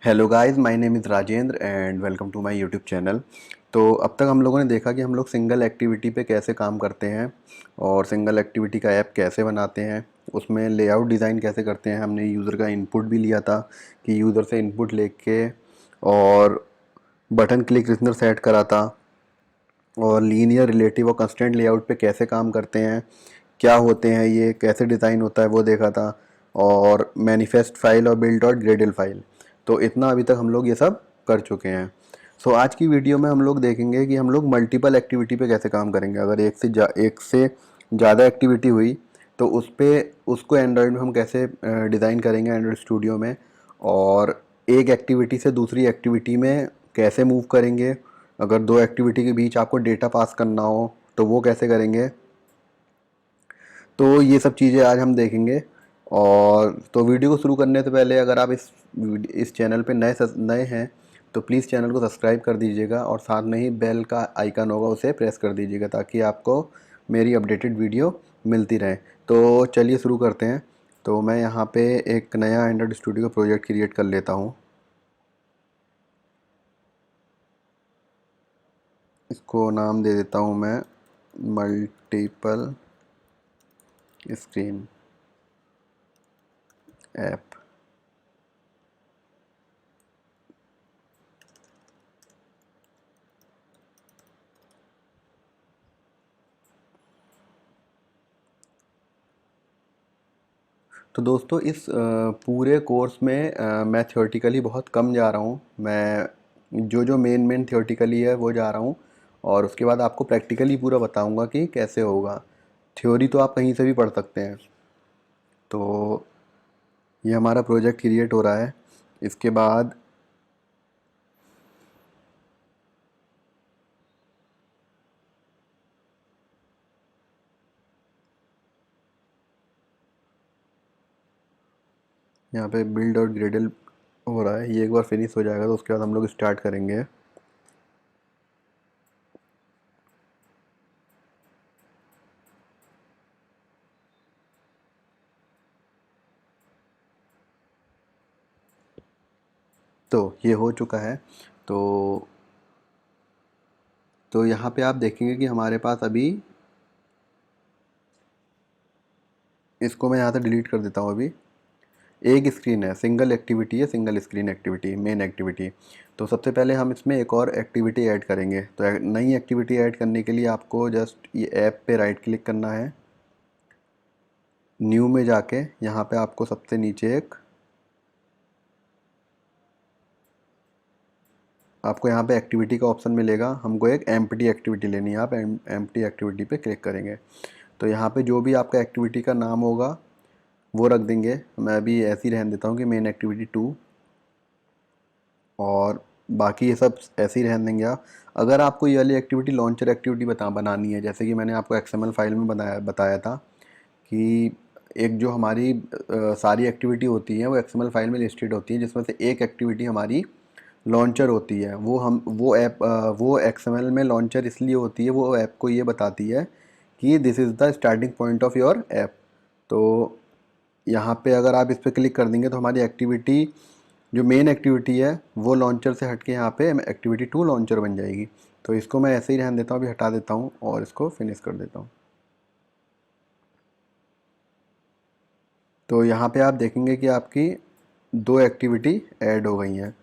Hello guys, my name is Rajendra and welcome to my YouTube channel. तो अब तक हम लोगों ने देखा कि हम लोग सिंगल एक्टिविटी पे कैसे काम करते हैं और सिंगल एक्टिविटी का ऐप कैसे बनाते हैं, उसमें लेआउट डिज़ाइन कैसे करते हैं। हमने यूज़र का इनपुट भी लिया था कि यूज़र से इनपुट लेके और बटन क्लिक लिस्नर सेट करा था और लीनियर रिलेटिव और कंस्ट्रेंट लेआउट पे कैसे काम करते हैं, क्या होते हैं, ये कैसे डिज़ाइन होता है वो देखा था। और मैनिफेस्ट फाइल और बिल्ड और ग्रेडल फाइल, तो इतना अभी तक हम लोग ये सब कर चुके हैं। सो आज की वीडियो में हम लोग देखेंगे कि हम लोग मल्टीपल एक्टिविटी पे कैसे काम करेंगे। अगर एक से ज़्यादा एक्टिविटी हुई तो उस पे उसको एंड्रॉयड में हम कैसे डिज़ाइन करेंगे एंड्रॉयड स्टूडियो में, और एक एक्टिविटी से दूसरी एक्टिविटी में कैसे मूव करेंगे। अगर दो एक्टिविटी के बीच आपको डेटा पास करना हो तो वो कैसे करेंगे। तो ये सब चीज़ें आज हम देखेंगे। और तो वीडियो को शुरू करने से पहले अगर आप इस चैनल पे नए हैं तो प्लीज़ चैनल को सब्सक्राइब कर दीजिएगा और साथ में ही बेल का आइकन होगा उसे प्रेस कर दीजिएगा ताकि आपको मेरी अपडेटेड वीडियो मिलती रहे। तो चलिए शुरू करते हैं। तो मैं यहाँ पे एक नया एंड्रॉइड स्टूडियो प्रोजेक्ट क्रिएट कर लेता हूँ। इसको नाम दे देता हूँ मैं मल्टीपल स्क्रीन ऐप। तो दोस्तों इस पूरे कोर्स में मैं थियोरेटिकली बहुत कम जा रहा हूँ। मैं जो मेन थियोरेटिकली है वो जा रहा हूँ और उसके बाद आपको प्रैक्टिकली पूरा बताऊँगा कि कैसे होगा। थ्योरी तो आप कहीं से भी पढ़ सकते हैं। तो ये हमारा प्रोजेक्ट क्रिएट हो रहा है। इसके बाद यहाँ पे बिल्ड और ग्रेडल हो रहा है। ये एक बार फिनिश हो जाएगा तो उसके बाद हम लोग स्टार्ट करेंगे। तो ये हो चुका है। तो यहाँ पे आप देखेंगे कि हमारे पास अभी, इसको मैं यहाँ से डिलीट कर देता हूँ। अभी एक स्क्रीन है, सिंगल एक्टिविटी है, single screen activity, main activity. तो सबसे पहले हम इसमें एक और एक्टिविटी ऐड करेंगे। तो नई एक्टिविटी ऐड करने के लिए आपको जस्ट ये ऐप पे राइट क्लिक करना है, न्यू में जाके यहाँ पे आपको सबसे नीचे आपको यहाँ पे एक्टिविटी का ऑप्शन मिलेगा। हमको एक एम्प्टी एक्टिविटी लेनी है। आप एम्प्टी एक्टिविटी पे क्लिक करेंगे तो यहाँ पे जो भी आपका एक्टिविटी का नाम होगा वो रख देंगे। मैं अभी ऐसे ही रहने देता हूँ कि मेन एक्टिविटी 2, और बाकी ये सब ऐसे ही रहने देंगे आप। अगर आपको ये वाली एक्टिविटी लॉन्चर एक्टिविटी बनानी है, जैसे कि मैंने आपको एक्सएमएल फाइल में बताया था कि एक जो हमारी सारी एक्टिविटी होती है वो एक्सएमएल फाइल में लिस्टेड होती है, जिसमें से एक एक्टिविटी हमारी लॉन्चर होती है। वो एक्सएमएल में लॉन्चर इसलिए होती है, वो ऐप को ये बताती है कि this is the starting point of your app. तो यहाँ पे अगर आप इस पर क्लिक कर देंगे तो हमारी एक्टिविटी, जो मेन एक्टिविटी है, वो लॉन्चर से हट के यहाँ पे एक्टिविटी 2 लॉन्चर बन जाएगी। तो इसको मैं ऐसे ही रहने देता हूँ, अभी हटा देता हूँ और इसको फिनिश कर देता हूँ। तो यहाँ पे आप देखेंगे कि आपकी दो एक्टिविटी ऐड हो गई हैं।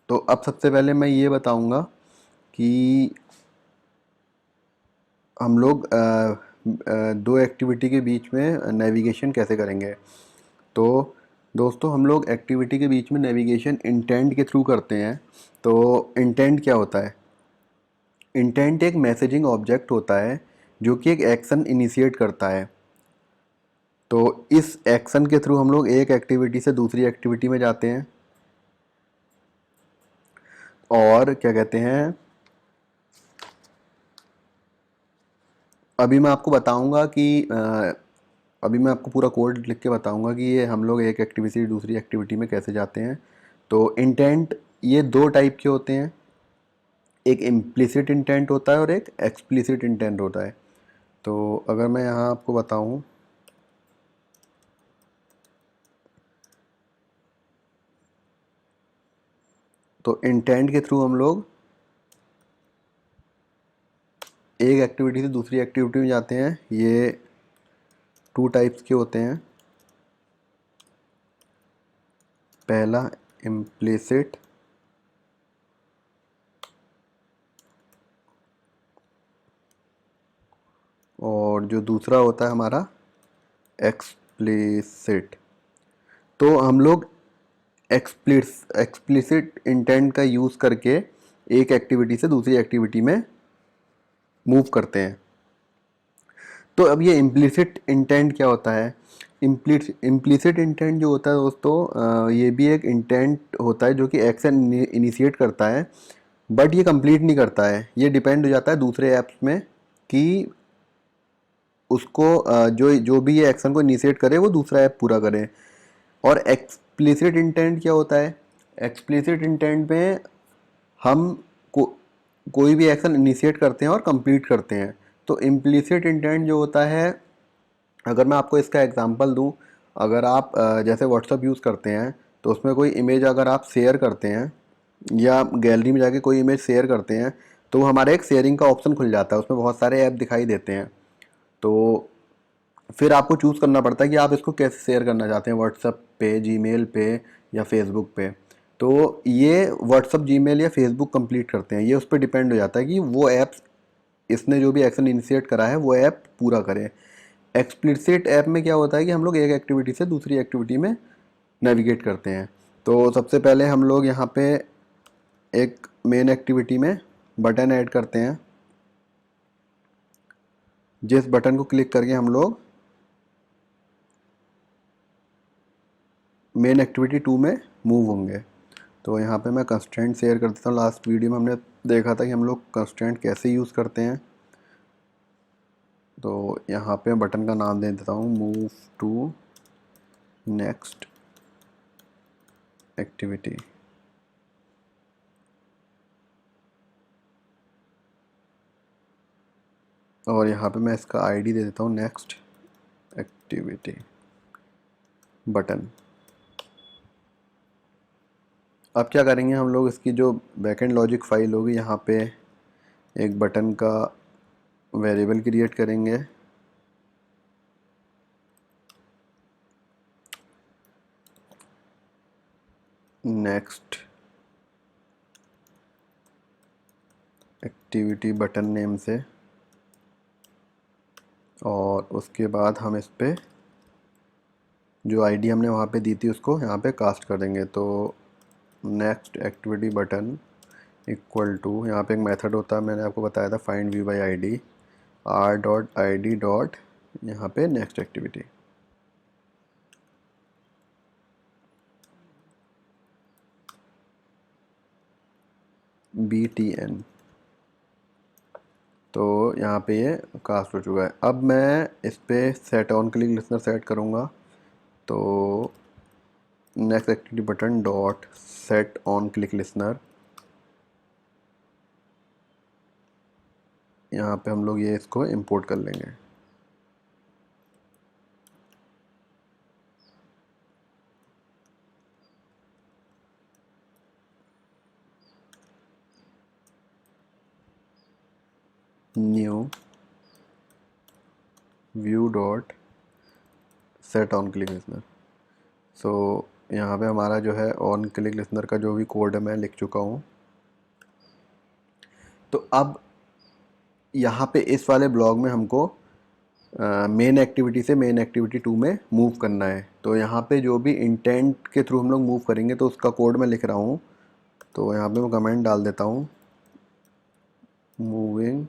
तो अब सबसे पहले मैं ये बताऊँगा कि हम लोग दो एक्टिविटी के बीच में नेविगेशन कैसे करेंगे। तो दोस्तों हम लोग एक्टिविटी के बीच में नेविगेशन इंटेंट के थ्रू करते हैं। तो इंटेंट क्या होता है? इंटेंट एक मैसेजिंग ऑब्जेक्ट होता है जो कि एक एक्शन इनिशिएट करता है। तो इस एक्शन के थ्रू हम लोग एक एक्टिविटी से दूसरी एक्टिविटी में जाते हैं। और क्या कहते हैं, अभी मैं आपको बताऊंगा कि अभी मैं आपको पूरा कोड लिख के बताऊंगा कि ये हम लोग एक एक्टिविटी से दूसरी एक्टिविटी में कैसे जाते हैं। तो इंटेंट ये दो टाइप के होते हैं, एक इम्प्लिसिट इंटेंट होता है और एक एक्सप्लिसिट इंटेंट होता है। तो अगर मैं यहाँ आपको बताऊँ, तो इंटेंट के थ्रू हम लोग एक एक्टिविटी से दूसरी एक्टिविटी में जाते हैं। ये 2 टाइप्स के होते हैं। पहला इम्प्लिसिट और जो दूसरा होता है हमारा एक्सप्लिसिट। तो हम लोग एक्सप्लिसिट इंटेंट का यूज़ करके एक एक्टिविटी से दूसरी एक्टिविटी में मूव करते हैं। तो अब ये इम्प्लिसिट इंटेंट क्या होता है? इम्प्लिसिट इंटेंट जो होता है दोस्तों, ये भी एक इंटेंट होता है जो कि एक्शन इनिशिएट करता है, बट ये कंप्लीट नहीं करता है। ये डिपेंड हो जाता है दूसरे ऐप्स में कि उसको जो जो भी ये एक्शन को इनिशिएट करे वो दूसरा ऐप पूरा करे। और एक्सप्लिसिट इंटेंट क्या होता है? एक्सप्लिसिट इंटेंट में हम को कोई भी एक्शन इनिशिएट करते हैं और कंप्लीट करते हैं। तो इम्प्लिसिट इंटेंट जो होता है, अगर मैं आपको इसका एग्जांपल दूं, अगर आप जैसे व्हाट्सअप यूज़ करते हैं तो उसमें कोई इमेज अगर आप शेयर करते हैं या गैलरी में जाके कोई इमेज शेयर करते हैं तो हमारे एक शेयरिंग का ऑप्शन खुल जाता है, उसमें बहुत सारे ऐप दिखाई देते हैं। तो फिर आपको चूज़ करना पड़ता है कि आप इसको कैसे शेयर करना चाहते हैं, व्हाट्सअप पे, जीमेल पे या फेसबुक पे। तो ये व्हाट्सअप, जीमेल या फेसबुक कंप्लीट करते हैं, ये उस पर डिपेंड हो जाता है कि वो ऐप्स, इसने जो भी एक्शन इनिशिएट करा है वो ऐप पूरा करे। एक्सप्लिसिट ऐप में क्या होता है कि हम लोग एक एक्टिविटी से दूसरी एक्टिविटी में नेविगेट करते हैं। तो सबसे पहले हम लोग यहाँ पे एक मेन एक्टिविटी में बटन ऐड करते हैं, जिस बटन को क्लिक करके हम लोग मेन एक्टिविटी 2 में मूव होंगे। तो यहाँ पे मैं कंस्ट्रेंट शेयर कर देता हूँ। लास्ट वीडियो में हमने देखा था कि हम लोग कंस्ट्रेंट कैसे यूज़ करते हैं। तो यहाँ पे बटन का नाम दे देता हूँ मूव टू नेक्स्ट एक्टिविटी। और यहाँ पे मैं इसका आईडी दे देता हूँ नेक्स्ट एक्टिविटी बटन। अब क्या करेंगे हम लोग, इसकी जो बैकएंड लॉजिक फाइल होगी यहाँ पे एक बटन का वेरिएबल क्रिएट करेंगे। नेक्स्ट एक्टिविटी बटन नेम से, और उसके बाद हम इस पे जो आईडी हमने वहाँ पे दी थी उसको यहाँ पे कास्ट कर देंगे। तो next activity button equal to, यहाँ पे एक मेथड होता है, मैंने आपको बताया था, find view by ID, R dot I D dot यहाँ पे नेक्स्ट एक्टिविटी। BTN। तो यहाँ पे ये कास्ट हो चुका है। अब मैं इस पे set on click listener set करूँगा। तो next activity button dot set on click listener, यहाँ पे हम लोग ये इसको इंपोर्ट कर लेंगे। New view dot set on click listener. So यहाँ पे हमारा जो है ऑन क्लिक लिसनर का जो भी कोड है मैं लिख चुका हूँ। तो अब यहाँ पे इस वाले ब्लॉग में हमको मेन एक्टिविटी से मेन एक्टिविटी 2 में मूव करना है। तो यहाँ पे जो भी इंटेंट के थ्रू हम लोग मूव करेंगे तो उसका कोड मैं लिख रहा हूँ। तो यहाँ पे मैं कमेंट डाल देता हूँ, मूविंग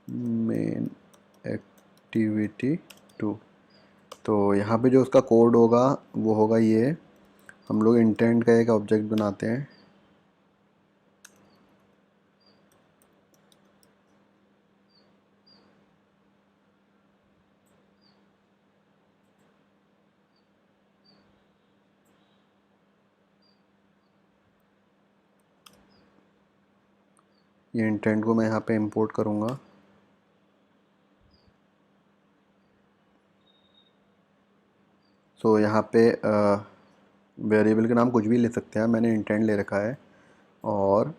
मेन एक्टिविटी 2। तो यहाँ पे जो उसका कोड होगा वो होगा ये। हम लोग इंटेंट का एक ऑब्जेक्ट बनाते हैं, ये इंटेंट को मैं यहाँ पे इंपोर्ट करूँगा। सो यहाँ पे वेरिएबल का नाम कुछ भी ले सकते हैं, मैंने इंटेंट ले रखा है। और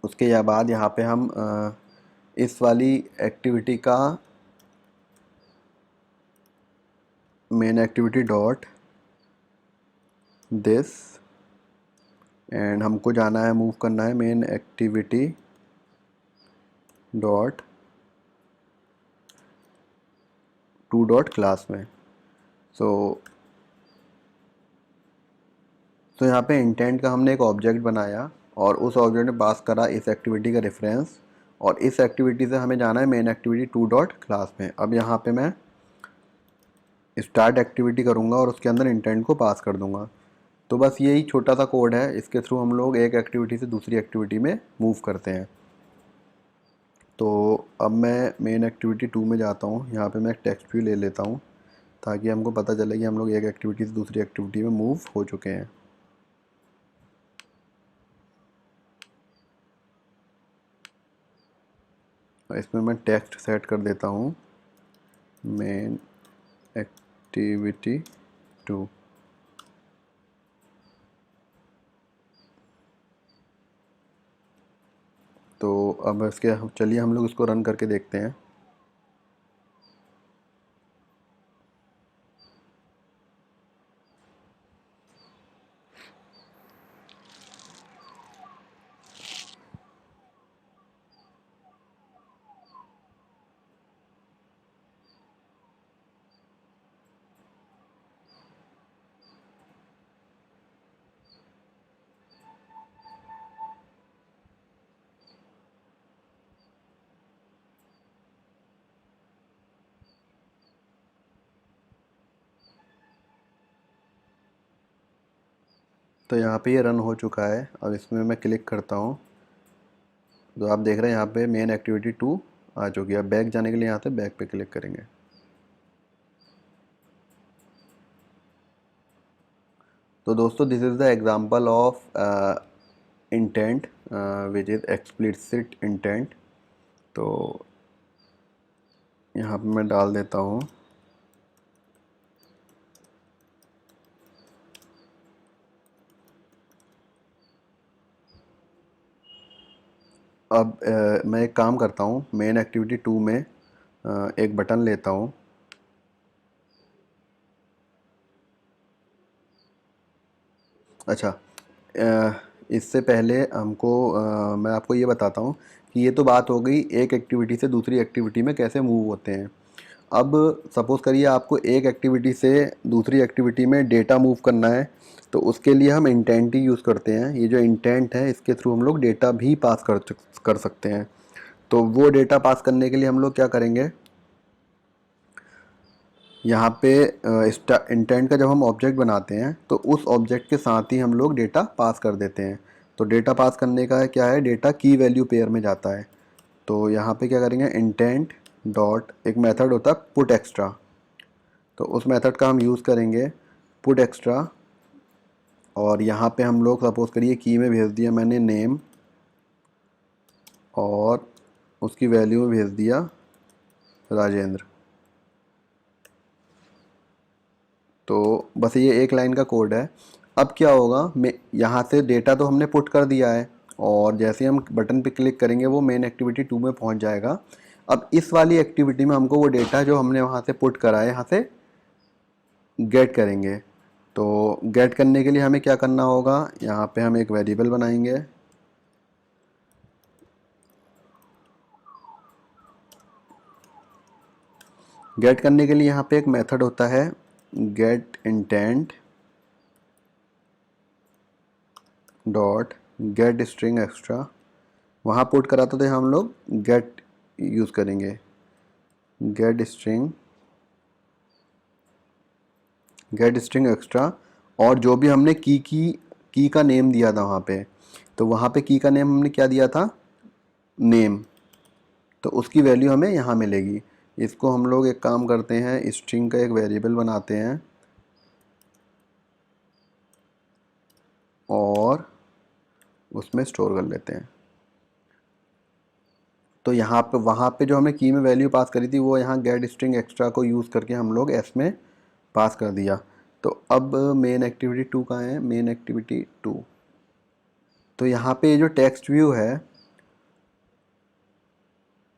उसके या बाद यहाँ पे हम इस वाली एक्टिविटी का main activity dot this, and हमको जाना है, मूव करना है main activity dot to dot class में। सो तो यहाँ पे इंटेंट का हमने एक ऑब्जेक्ट बनाया और उस ऑब्जेक्ट में पास करा इस एक्टिविटी का रेफरेंस, और इस एक्टिविटी से हमें जाना है main activity to dot class में। अब यहाँ पे मैं स्टार्ट एक्टिविटी करूँगा और उसके अंदर इंटेंट को पास कर दूँगा। तो बस यही छोटा सा कोड है, इसके थ्रू हम लोग एक एक्टिविटी से दूसरी एक्टिविटी में मूव करते हैं। तो अब मैं मेन एक्टिविटी 2 में जाता हूँ, यहाँ पे मैं एक टेक्स्ट व्यू ले लेता हूँ ताकि हमको पता चले कि हम लोग एक एक्टिविटी से दूसरी एक्टिविटी में मूव हो चुके हैं। इसमें मैं टेक्स्ट सेट कर देता हूँ मेन एक्टिविटी 2। तो अब इसके चलिए हम लोग इसको रन करके देखते हैं। तो यहाँ पे ये रन हो चुका है। अब इसमें मैं क्लिक करता हूँ तो आप देख रहे हैं यहाँ पे मेन एक्टिविटी 2 आ चुकी है। अब बैक जाने के लिए यहाँ से बैक पे क्लिक करेंगे। तो दोस्तों this is the example of intent which is explicit intent. तो यहाँ पे मैं डाल देता हूँ अब मैं एक काम करता हूँ, मेन एक्टिविटी 2 में एक बटन लेता हूँ। अच्छा, इससे पहले हमको मैं आपको ये बताता हूँ कि ये तो बात हो गई एक एक्टिविटी से दूसरी एक्टिविटी में कैसे मूव होते हैं। अब सपोज़ करिए आपको एक एक्टिविटी से दूसरी एक्टिविटी में डेटा मूव करना है, तो उसके लिए हम इंटेंट ही यूज़ करते हैं। ये जो इंटेंट है इसके थ्रू हम लोग डेटा भी पास कर सकते हैं। तो वो डेटा पास करने के लिए हम लोग क्या करेंगे, यहाँ पे इंटेंट का जब हम ऑब्जेक्ट बनाते हैं तो उस ऑब्जेक्ट के साथ ही हम लोग डेटा पास कर देते हैं। तो डेटा पास करने का क्या है, डेटा की वैल्यू पेयर में जाता है। तो यहाँ पे क्या करेंगे, इंटेंट डॉट एक मेथड होता है पुट एक्स्ट्रा, तो उस मेथड का हम यूज़ करेंगे पुट एक्स्ट्रा। और यहाँ पे हम लोग सपोज़ करिए की में भेज दिया मैंने नेम और उसकी वैल्यू में भेज दिया राजेंद्र। तो बस ये एक लाइन का कोड है। अब क्या होगा, मैं यहाँ से डेटा तो हमने पुट कर दिया है और जैसे हम बटन पे क्लिक करेंगे वो मेन एक्टिविटी 2 में पहुँच जाएगा। अब इस वाली एक्टिविटी में हमको वो डेटा जो हमने वहाँ से पुट करा है यहाँ से गेट करेंगे। तो गेट करने के लिए हमें क्या करना होगा, यहाँ पे हम एक वेरिएबल बनाएंगे। गेट करने के लिए यहाँ पे एक मेथड होता है get intent dot get string extra. वहाँ पुट कराते थे हम लोग गेट यूज़ करेंगे, गेट स्ट्रिंग एक्स्ट्रा। और जो भी हमने की का नेम दिया था वहाँ पे, तो वहाँ पे की का नेम हमने क्या दिया था, नेम, तो उसकी वैल्यू हमें यहाँ मिलेगी। इसको हम लोग एक काम करते हैं, स्ट्रिंग का एक वेरिएबल बनाते हैं और उसमें स्टोर कर लेते हैं। तो यहाँ पे वहाँ पे जो हमने की में वैल्यू पास करी थी वो यहाँ गेट स्ट्रिंग एक्स्ट्रा को यूज़ करके हम लोग एस में पास कर दिया। तो अब मेन एक्टिविटी 2 कहाँ है, मेन एक्टिविटी 2। तो यहाँ पे जो टेक्स्ट व्यू है,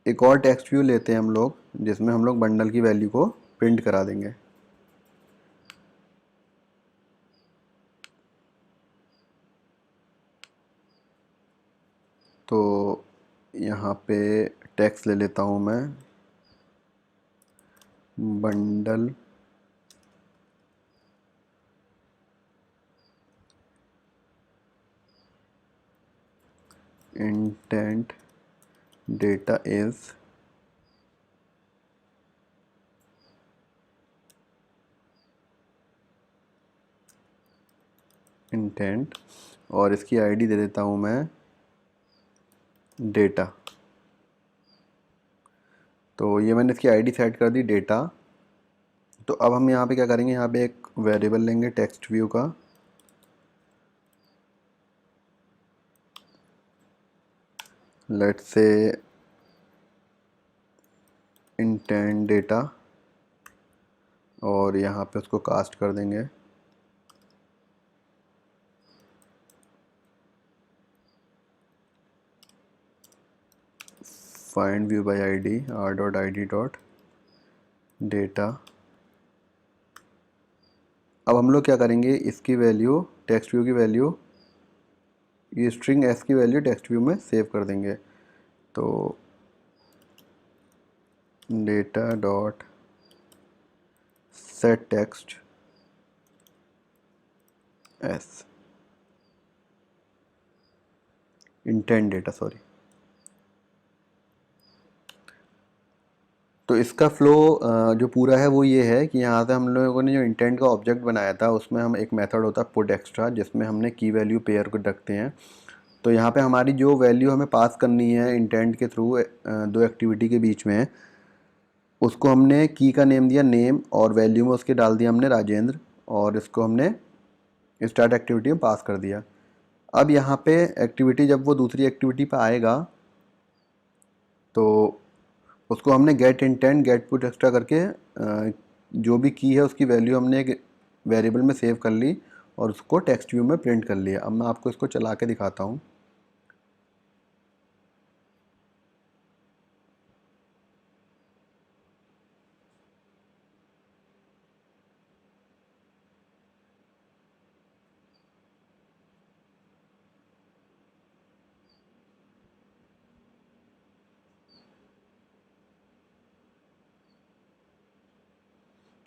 एक और टेक्स्ट व्यू लेते हैं हम लोग, जिसमें हम लोग बंडल की वैल्यू को प्रिंट करा देंगे। तो यहाँ पे टेक्स्ट ले लेता हूँ मैं, bundle intent data is intent, और इसकी आईडी दे देता हूँ मैं डेटा। तो ये मैंने इसकी आईडी सेट कर दी डेटा। तो अब हम यहाँ पे क्या करेंगे, यहाँ पे एक वेरिएबल लेंगे टेक्स्ट व्यू का, लेट्स से इंटेंट डेटा, और यहाँ पे उसको कास्ट कर देंगे find view bye ID R dot I D dot data. अब हम लोग क्या करेंगे, इसकी वैल्यू टेक्स्ट व्यू की वैल्यू, ये स्ट्रिंग एस की वैल्यू टेक्स्ट व्यू में सेव कर देंगे। तो data dot set text S, intent data sorry. तो इसका फ्लो जो पूरा है वो ये है कि यहाँ से हम लोगों ने जो इंटेंट का ऑब्जेक्ट बनाया था, उसमें हम एक मेथड होता है पुट एक्स्ट्रा, जिसमें हमने की वैल्यू पेयर को रखते हैं। तो यहाँ पे हमारी जो वैल्यू हमें पास करनी है इंटेंट के थ्रू दो एक्टिविटी के बीच में, उसको हमने की का नेम दिया नेम, और वैल्यू में उसके डाल दिया हमने राजेंद्र, और इसको हमने स्टार्ट एक्टिविटी में पास कर दिया। अब यहाँ पे एक्टिविटी जब वो दूसरी एक्टिविटी पे आएगा, तो उसको हमने get intent get put extra करके जो भी की है उसकी वैल्यू हमने एक वेरिएबल में सेव कर ली, और उसको टेक्स्ट व्यू में प्रिंट कर लिया। अब मैं आपको इसको चला के दिखाता हूँ।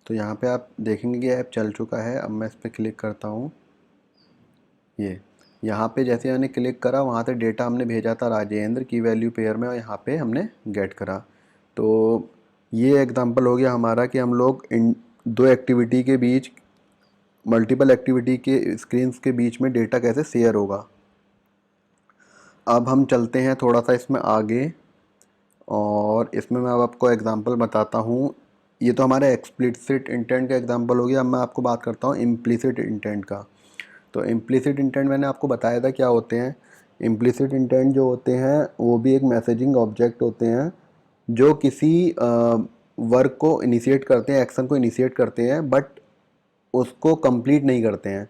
तो यहाँ पे आप देखेंगे कि ऐप चल चुका है। अब मैं इस पर क्लिक करता हूँ, ये यहाँ पे जैसे मैंने क्लिक करा, वहाँ से डेटा हमने भेजा था राजेंद्र की वैल्यू पेयर में, और यहाँ पे हमने गेट करा। तो ये एग्जांपल हो गया हमारा कि हम लोग इन दो एक्टिविटी के बीच, मल्टीपल एक्टिविटी के स्क्रीन्स के बीच में डेटा कैसे शेयर होगा। अब हम चलते हैं थोड़ा सा इसमें आगे, और इसमें मैं अब आपको एग्जांपल बताता हूँ। ये तो हमारा एक्सप्लिसिट इंटेंट का एग्जांपल हो गया। अब मैं आपको बात करता हूँ इम्प्लिसिट इंटेंट का। तो इम्प्लिसिट इंटेंट मैंने आपको बताया था क्या होते हैं। इम्प्लिसिट इंटेंट जो होते हैं वो भी एक मैसेजिंग ऑब्जेक्ट होते हैं, जो किसी वर्क को इनिशिएट करते हैं, एक्शन को इनिशिएट करते हैं, बट उसको कंप्लीट नहीं करते हैं।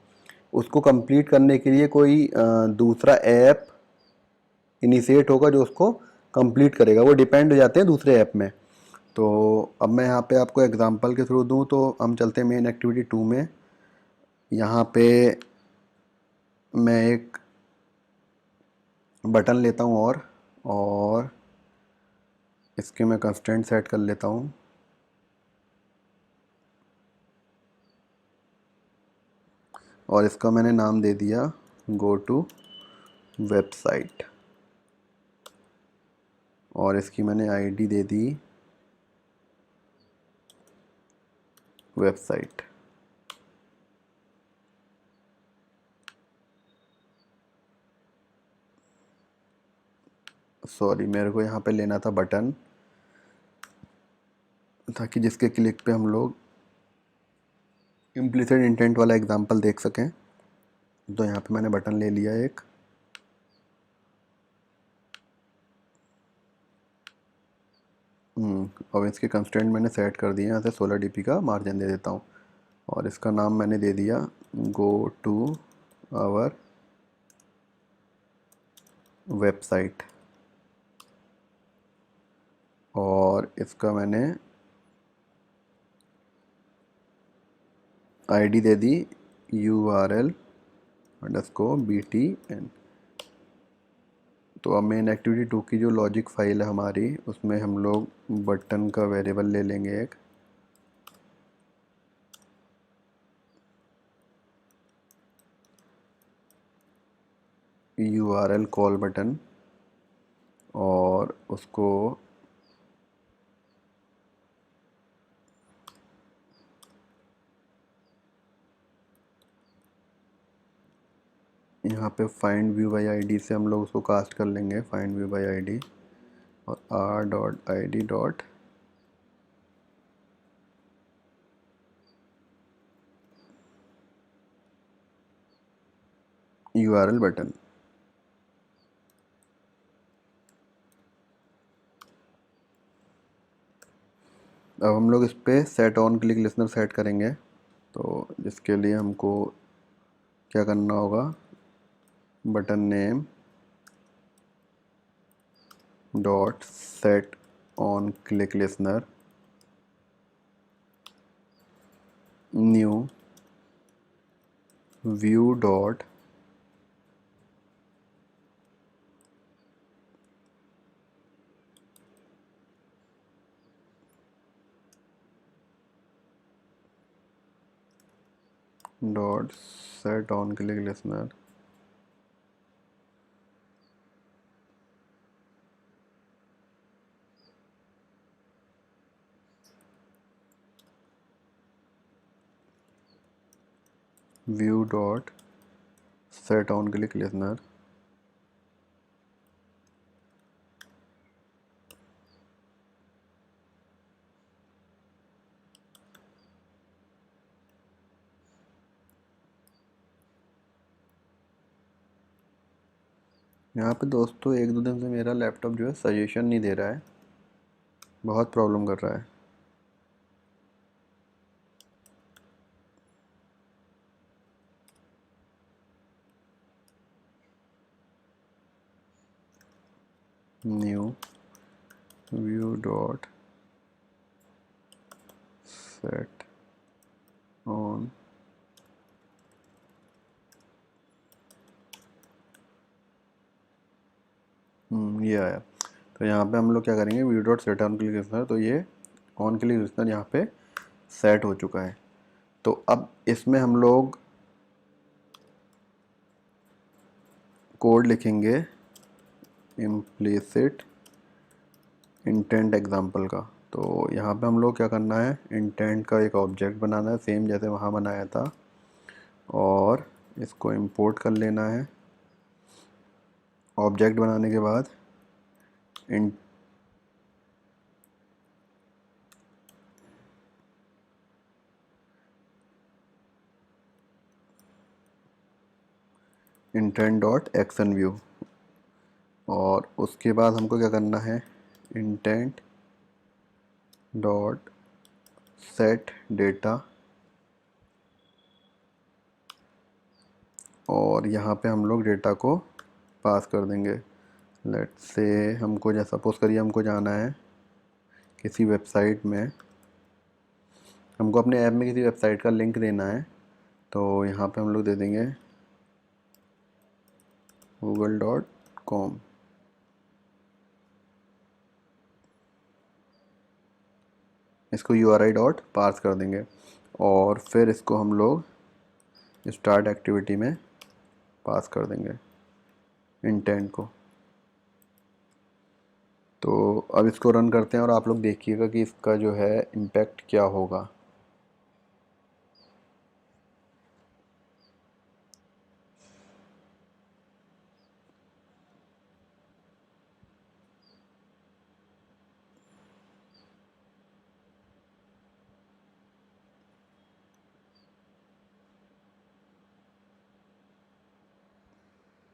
उसको कंप्लीट करने के लिए कोई दूसरा ऐप इनिशिएट होगा जो उसको कंप्लीट करेगा, वो डिपेंड हो जाते हैं दूसरे ऐप में। तो अब मैं यहाँ पे आपको एग्जांपल के थ्रू दूँ, तो हम चलते हैं मेन एक्टिविटी 2 में। यहाँ पे मैं एक बटन लेता हूँ, और इसके मैं कंस्ट्रेंट सेट कर लेता हूँ। और इसका मैंने नाम दे दिया गो टू वेबसाइट, और इसकी मैंने आईडी दे दी वेबसाइट। सॉरी, मेरे को यहाँ पे लेना था बटन, ताकि जिसके क्लिक पे हम लोग इम्प्लिसिट इंटेंट वाला एग्जांपल देख सकें। तो यहाँ पे मैंने बटन ले लिया एक। अब इसके कंस्ट्रेंट मैंने सेट कर दिए, यहाँ से 16 dp का मार्जिन दे देता हूँ, और इसका नाम मैंने दे दिया गो टू आवर वेबसाइट, और इसका मैंने आईडी दे दी URL_BTN। तो अब मेन एक्टिविटी 2 की जो लॉजिक फाइल है हमारी, उसमें हम लोग बटन का वेरिएबल ले लेंगे एक, URL कॉल बटन, और उसको यहाँ पे फाइंड व्यू बाई आईडी से हम लोग उसको कास्ट कर लेंगे, फाइंड व्यू बाई आईडी, और r.id. URL button. अब हम लोग इस पे set on click listener set करेंगे। तो जिसके लिए हमको क्या करना होगा, button name dot set on click listener new view dot set on click listener view dot set on click listener. यहाँ पे दोस्तों एक दो दिन से मेरा लैपटॉप जो है सजेशन नहीं दे रहा है, बहुत प्रॉब्लम कर रहा है। New view dot set on ये आया। तो यहाँ पे हम लोग क्या करेंगे, view dot set on click listener, तो ये ऑन क्लिक लिसनर यहाँ पे सेट हो चुका है। तो अब इसमें हम लोग कोड लिखेंगे इम्प्लिसिट इंटेंट एग्जाम्पल का। तो यहाँ पे हम लोग क्या करना है, इंटेंट का एक ऑब्जेक्ट बनाना है सेम जैसे वहाँ बनाया था, और इसको इंपोर्ट कर लेना है। ऑब्जेक्ट बनाने के बाद इंटेंट डॉट एक्शन व्यू, और उसके बाद हमको क्या करना है, इंटेंट डॉट सेट डेटा, और यहाँ पे हम लोग डेटा को पास कर देंगे। लेट्स से हमको जैसा सपोज करिए हमको जाना है किसी वेबसाइट में, हमको अपने ऐप में किसी वेबसाइट का लिंक देना है। तो यहाँ पे हम लोग दे देंगे google.com। इसको URI डॉट पार्स कर देंगे, और फिर इसको हम लोग स्टार्ट एक्टिविटी में पास कर देंगे इंटेंट को। तो अब इसको रन करते हैं और आप लोग देखिएगा कि इसका जो है इम्पैक्ट क्या होगा।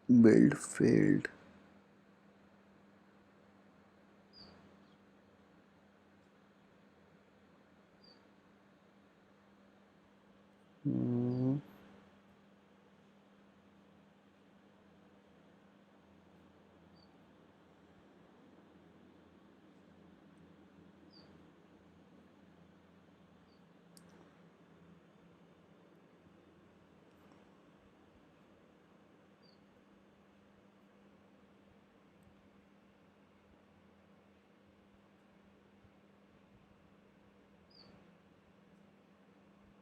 Build failed. हम्म,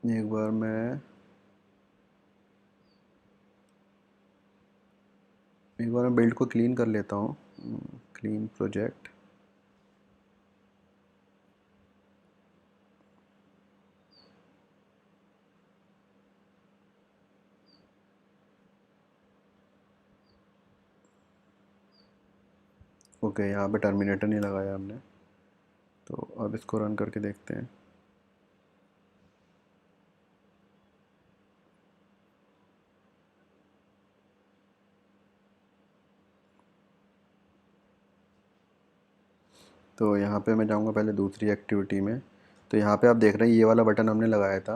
एक बार मैं बिल्ड को क्लीन कर लेता हूँ। Clean project. ओके, यहाँ पे टर्मिनेटर नहीं लगाया हमने, तो अब इसको रन करके देखते हैं। तो यहाँ पे मैं जाऊँगा पहले दूसरी एक्टिविटी में। तो यहाँ पे आप देख रहे हैं ये वाला बटन हमने लगाया था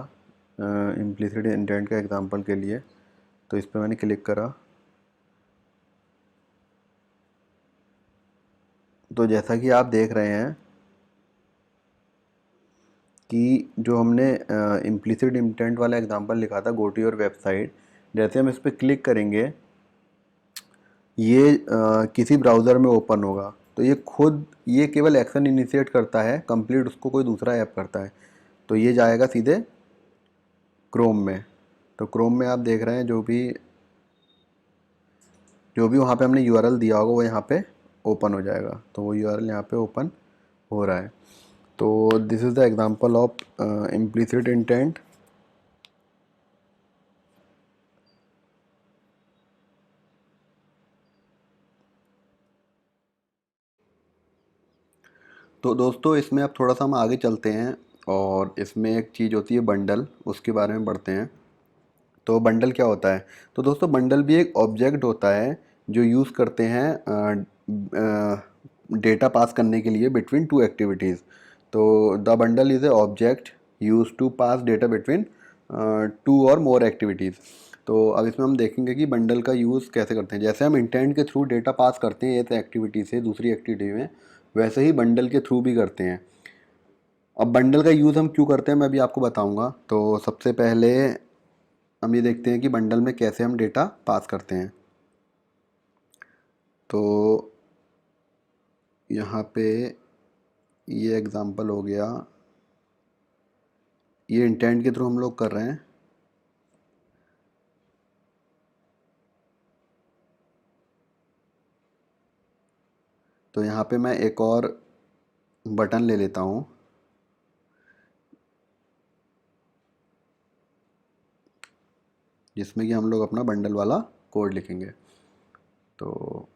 इम्प्लिसिट इंटेंट का एग्जांपल के लिए। तो इस पर मैंने क्लिक करा, तो जैसा कि आप देख रहे हैं कि जो हमने इम्प्लिसिट इंटेंट वाला एग्जांपल लिखा था, गो टू योर वेबसाइट, जैसे हम इस पर क्लिक करेंगे ये किसी ब्राउज़र में ओपन होगा। तो ये केवल एक्शन इनिशिएट करता है, कंप्लीट उसको कोई दूसरा ऐप करता है। तो ये जाएगा सीधे क्रोम में। तो क्रोम में आप देख रहे हैं जो भी वहाँ पे हमने यूआरएल दिया होगा वो यहाँ पे ओपन हो जाएगा। तो वो यूआरएल यहाँ पे ओपन हो रहा है। तो this is the example of implicit intent. तो दोस्तों इसमें अब थोड़ा सा हम आगे चलते हैं और इसमें एक चीज़ होती है बंडल, उसके बारे में पढ़ते हैं। तो बंडल क्या होता है? तो दोस्तों बंडल भी एक ऑब्जेक्ट होता है जो यूज़ करते हैं डेटा पास करने के लिए बिटवीन टू एक्टिविटीज़। तो the bundle is a object use to pass data between two और मोर एक्टिविटीज़। तो अब इसमें हम देखेंगे कि बंडल का यूज़ कैसे करते हैं। जैसे हम इंटेंट के थ्रू डेटा पास करते हैं एक एक्टिविटी से दूसरी एक्टिविटी में, वैसे ही बंडल के थ्रू भी करते हैं। अब बंडल का यूज़ हम क्यों करते हैं मैं भी आपको बताऊंगा। तो सबसे पहले हम ये देखते हैं कि बंडल में कैसे हम डेटा पास करते हैं। तो यहाँ पे ये एग्ज़ाम्पल हो गया, ये इंटेंट के थ्रू हम लोग कर रहे हैं। तो यहाँ पे मैं एक और बटन ले लेता हूँ जिसमें कि हम लोग अपना बंडल वाला कोड लिखेंगे। तो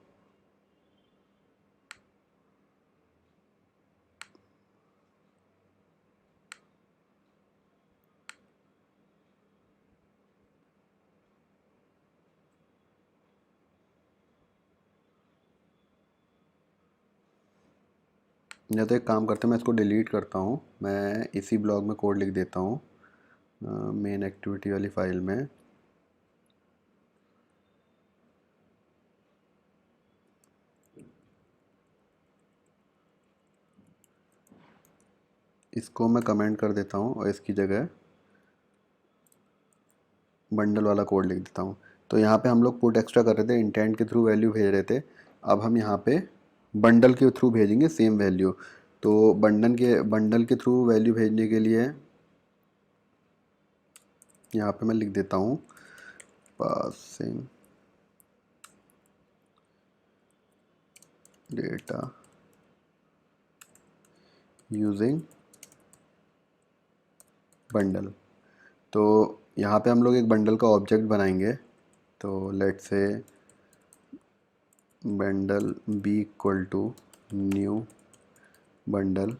या तो एक काम करते हैं, मैं इसको डिलीट करता हूँ, मैं इसी ब्लॉग में कोड लिख देता हूँ मेन एक्टिविटी वाली फ़ाइल में। इसको मैं कमेंट कर देता हूँ और इसकी जगह बंडल वाला कोड लिख देता हूँ। तो यहाँ पे हम लोग पुट एक्स्ट्रा कर रहे थे, इंटेंट के थ्रू वैल्यू भेज रहे थे। अब हम यहाँ पे बंडल के थ्रू भेजेंगे सेम वैल्यू। तो बंडल के थ्रू वैल्यू भेजने के लिए यहाँ पे मैं लिख देता हूँ पासिंग डेटा यूजिंग बंडल। तो यहाँ पे हम लोग एक बंडल का ऑब्जेक्ट बनाएंगे। तो let's say bundle B equal to new bundle.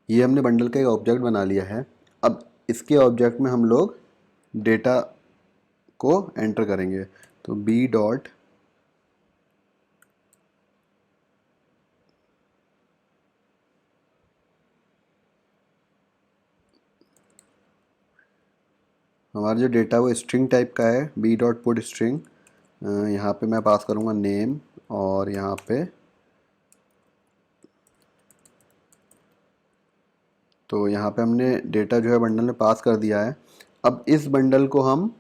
ये हमने बंडल का एक ऑब्जेक्ट बना लिया है। अब इसके ऑब्जेक्ट में हम लोग डेटा को एंटर करेंगे। तो बी डॉट हमारा जो डेटा वो स्ट्रिंग टाइप का है, बी डॉट पुट स्ट्रिंग। यहाँ पे मैं पास करूँगा नेम, और यहाँ पे तो यहाँ पे हमने डेटा जो है बंडल में पास कर दिया है। अब इस बंडल को हम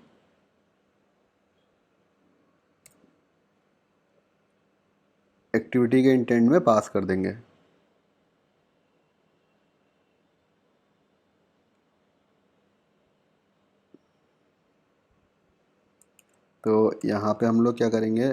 एक्टिविटी के इंटेंट में पास कर देंगे। तो यहाँ पे हम लोग क्या करेंगे,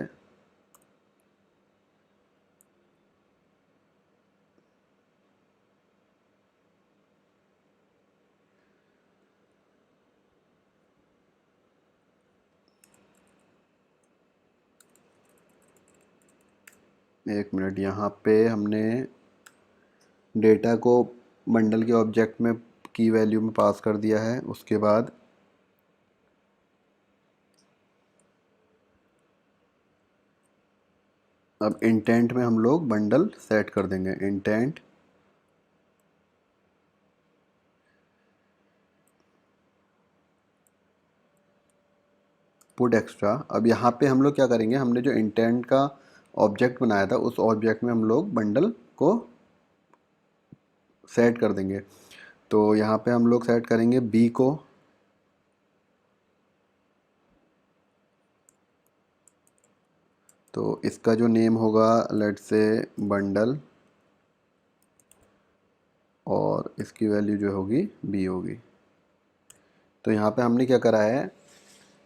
एक मिनट, यहाँ पे हमने डेटा को बंडल के ऑब्जेक्ट में की वैल्यू में पास कर दिया है। उसके बाद अब इंटेंट में हम लोग बंडल सेट कर देंगे। Intent put extra. अब यहाँ पे हम लोग क्या करेंगे, हमने जो इंटेंट का ऑब्जेक्ट बनाया था उस ऑब्जेक्ट में हम लोग बंडल को सेट कर देंगे। तो यहाँ पे हम लोग सेट करेंगे बी को, तो इसका जो नेम होगा लेट्स से बंडल, और इसकी वैल्यू जो होगी बी होगी। तो यहाँ पे हमने क्या करा है,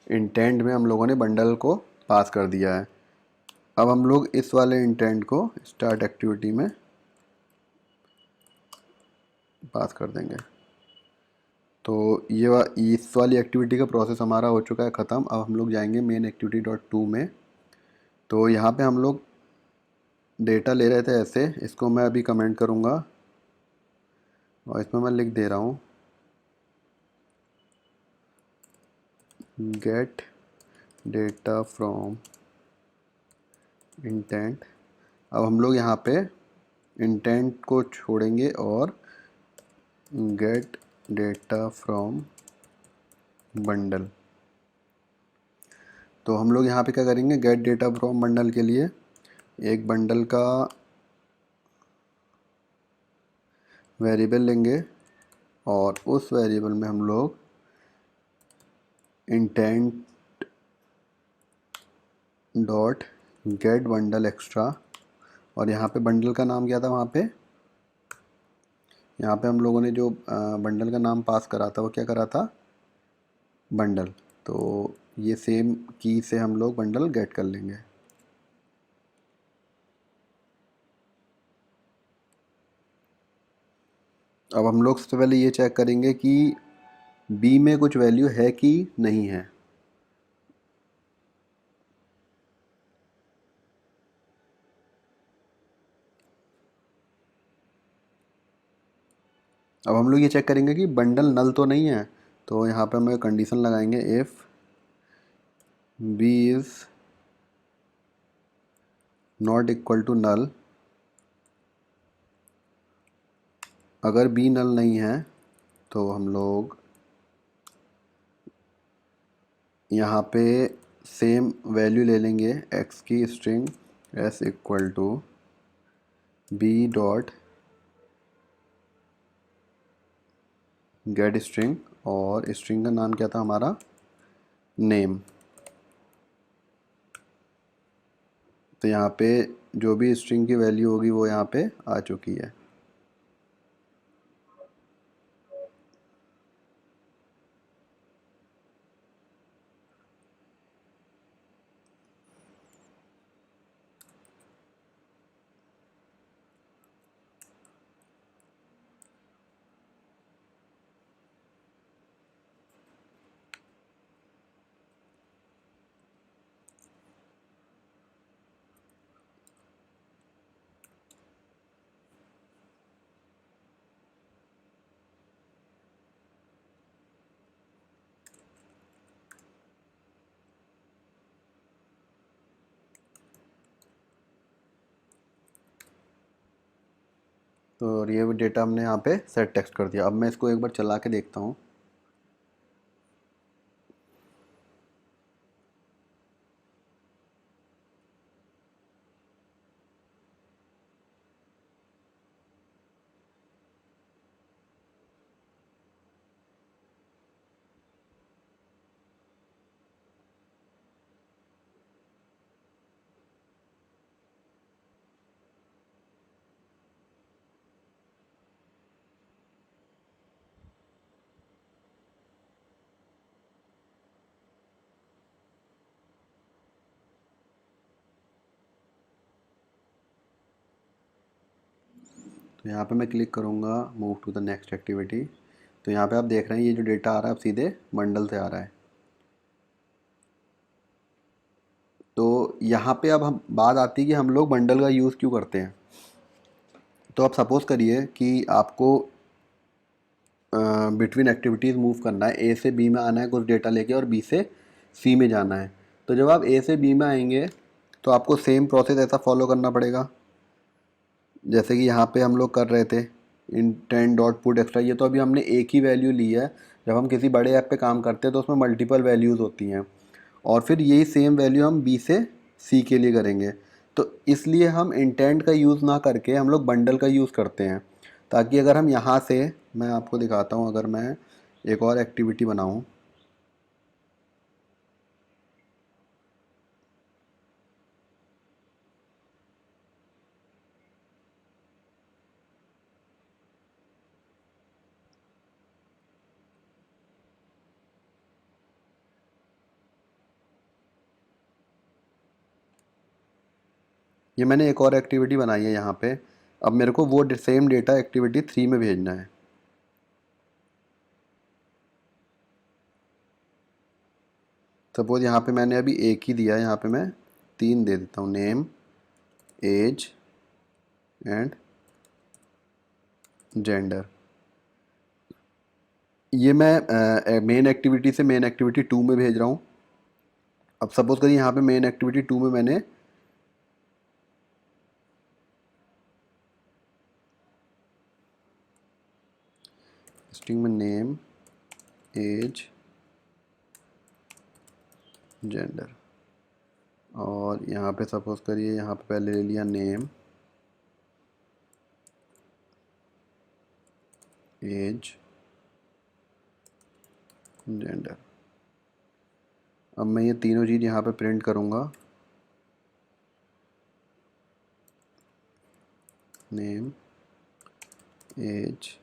इंटेंट में हम लोगों ने बंडल को पास कर दिया है। अब हम लोग इस वाले इंटेंट को स्टार्ट एक्टिविटी में पास कर देंगे। तो इस वाली एक्टिविटी का प्रोसेस हमारा हो चुका है ख़त्म। अब हम लोग जाएंगे मेन एक्टिविटी डॉट टू में। तो यहाँ पे हम लोग डेटा ले रहे थे ऐसे, इसको मैं अभी कमेंट करूँगा और इसमें मैं लिख दे रहा हूँ गेट डेटा फ्रॉम इंटेंट। अब हम लोग यहाँ पे इंटेंट को छोड़ेंगे और गेट डेटा फ्रॉम बंडल। तो हम लोग यहाँ पे क्या करेंगे, गेट डेटा फ्रॉम बंडल के लिए एक बंडल का वेरिएबल लेंगे और उस वेरिएबल में हम लोग intent dot gate bundle extra, और यहाँ पे बंडल का नाम क्या था, वहाँ पे यहाँ पे हम लोगों ने जो बंडल का नाम पास करा था वो क्या करा था, बंडल। तो ये सेम की से हम लोग बंडल गेट कर लेंगे। अब हम लोग सबसे पहले ये चेक करेंगे कि बी में कुछ वैल्यू है कि नहीं है। अब हम लोग ये चेक करेंगे कि बंडल नल तो नहीं है। तो यहाँ पे हम कंडीशन लगाएंगे if B is not equal to null. अगर बी नल नहीं है तो हम लोग यहाँ पे सेम वैल्यू ले लेंगे एक्स की string S equal to B dot get string, और स्ट्रिंग का नाम क्या था हमारा, नेम। तो यहाँ पे जो भी स्ट्रिंग की वैल्यू होगी वो यहाँ पे आ चुकी है। तो ये डेटा हमने यहाँ पे सेट टेक्स्ट कर दिया। अब मैं इसको एक बार चला के देखता हूँ। तो यहाँ पे मैं क्लिक करूँगा move to the next activity. तो यहाँ पे आप देख रहे हैं ये जो डेटा आ रहा है अब सीधे बंडल से आ रहा है। तो यहाँ पे अब हम बात आती है कि हम लोग बंडल का यूज़ क्यों करते हैं। तो अब सपोज़ करिए कि आपको बिटवीन एक्टिविटीज़ मूव करना है, ए से बी में आना है कुछ डेटा लेके और बी से सी में जाना है। तो जब आप ए से बी में आएंगे तो आपको सेम प्रोसेस ऐसा फॉलो करना पड़ेगा जैसे कि यहाँ पे हम लोग कर रहे थे इंटेंट डॉट पुट एक्स्ट्रा। ये तो अभी हमने एक ही वैल्यू ली है। जब हम किसी बड़े ऐप पे काम करते हैं तो उसमें मल्टीपल वैल्यूज़ होती हैं और फिर यही सेम वैल्यू हम बी से सी के लिए करेंगे। तो इसलिए हम इंटेंट का यूज़ ना करके हम लोग बंडल का यूज़ करते हैं, ताकि अगर हम यहाँ से, मैं आपको दिखाता हूँ, अगर मैं एक और एक्टिविटी बनाऊँ। ये मैंने एक और एक्टिविटी बनाई है यहाँ पे। अब मेरे को वो सेम डेटा एक्टिविटी 3 में भेजना है। सपोज़ यहाँ पे मैंने अभी एक ही दिया है, यहाँ पे मैं 3 दे देता हूँ, नेम, एज एंड जेंडर। ये मैं मेन एक्टिविटी से मेन एक्टिविटी 2 में भेज रहा हूँ। अब सपोज़ करिए यहाँ पे मेन एक्टिविटी 2 में मैंने स्ट्रिंग में नेम, एज, जेंडर, और यहाँ पे सपोज़ करिए यहाँ पे पहले ले लिया नेम, एज, जेंडर। अब मैं ये तीनों चीज़ यहाँ पे प्रिंट करूँगा, नेम, एज।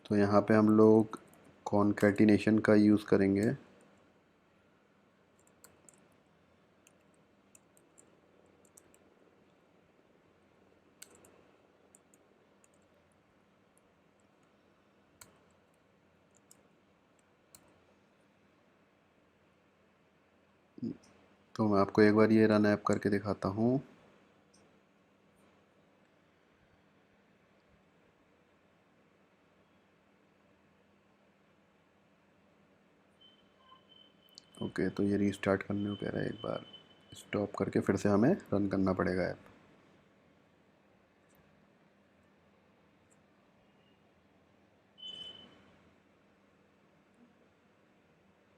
तो यहाँ पे हम लोग कॉन्कैटिनेशन का यूज़ करेंगे। तो मैं आपको एक बार ये रन ऐप करके दिखाता हूँ। ओके, तो ये रीस्टार्ट करने को कह रहा है, एक बार स्टॉप करके फिर से हमें रन करना पड़ेगा ऐप।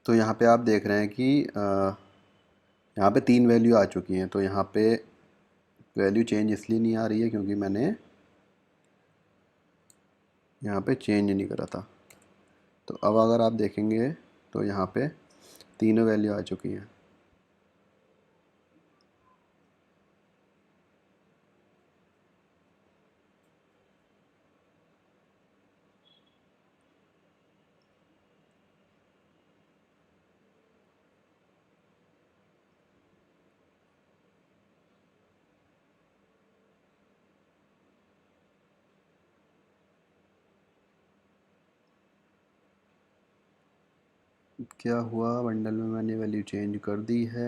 तो यहाँ पे आप देख रहे हैं कि यहाँ पे 3 वैल्यू आ चुकी हैं। तो यहाँ पे वैल्यू चेंज इसलिए नहीं आ रही है क्योंकि मैंने यहाँ पे चेंज नहीं करा था। तो अब अगर आप देखेंगे तो यहाँ पे तीनों वैल्यू आ चुकी हैं। क्या हुआ, बंडल में मैंने वैल्यू चेंज कर दी है।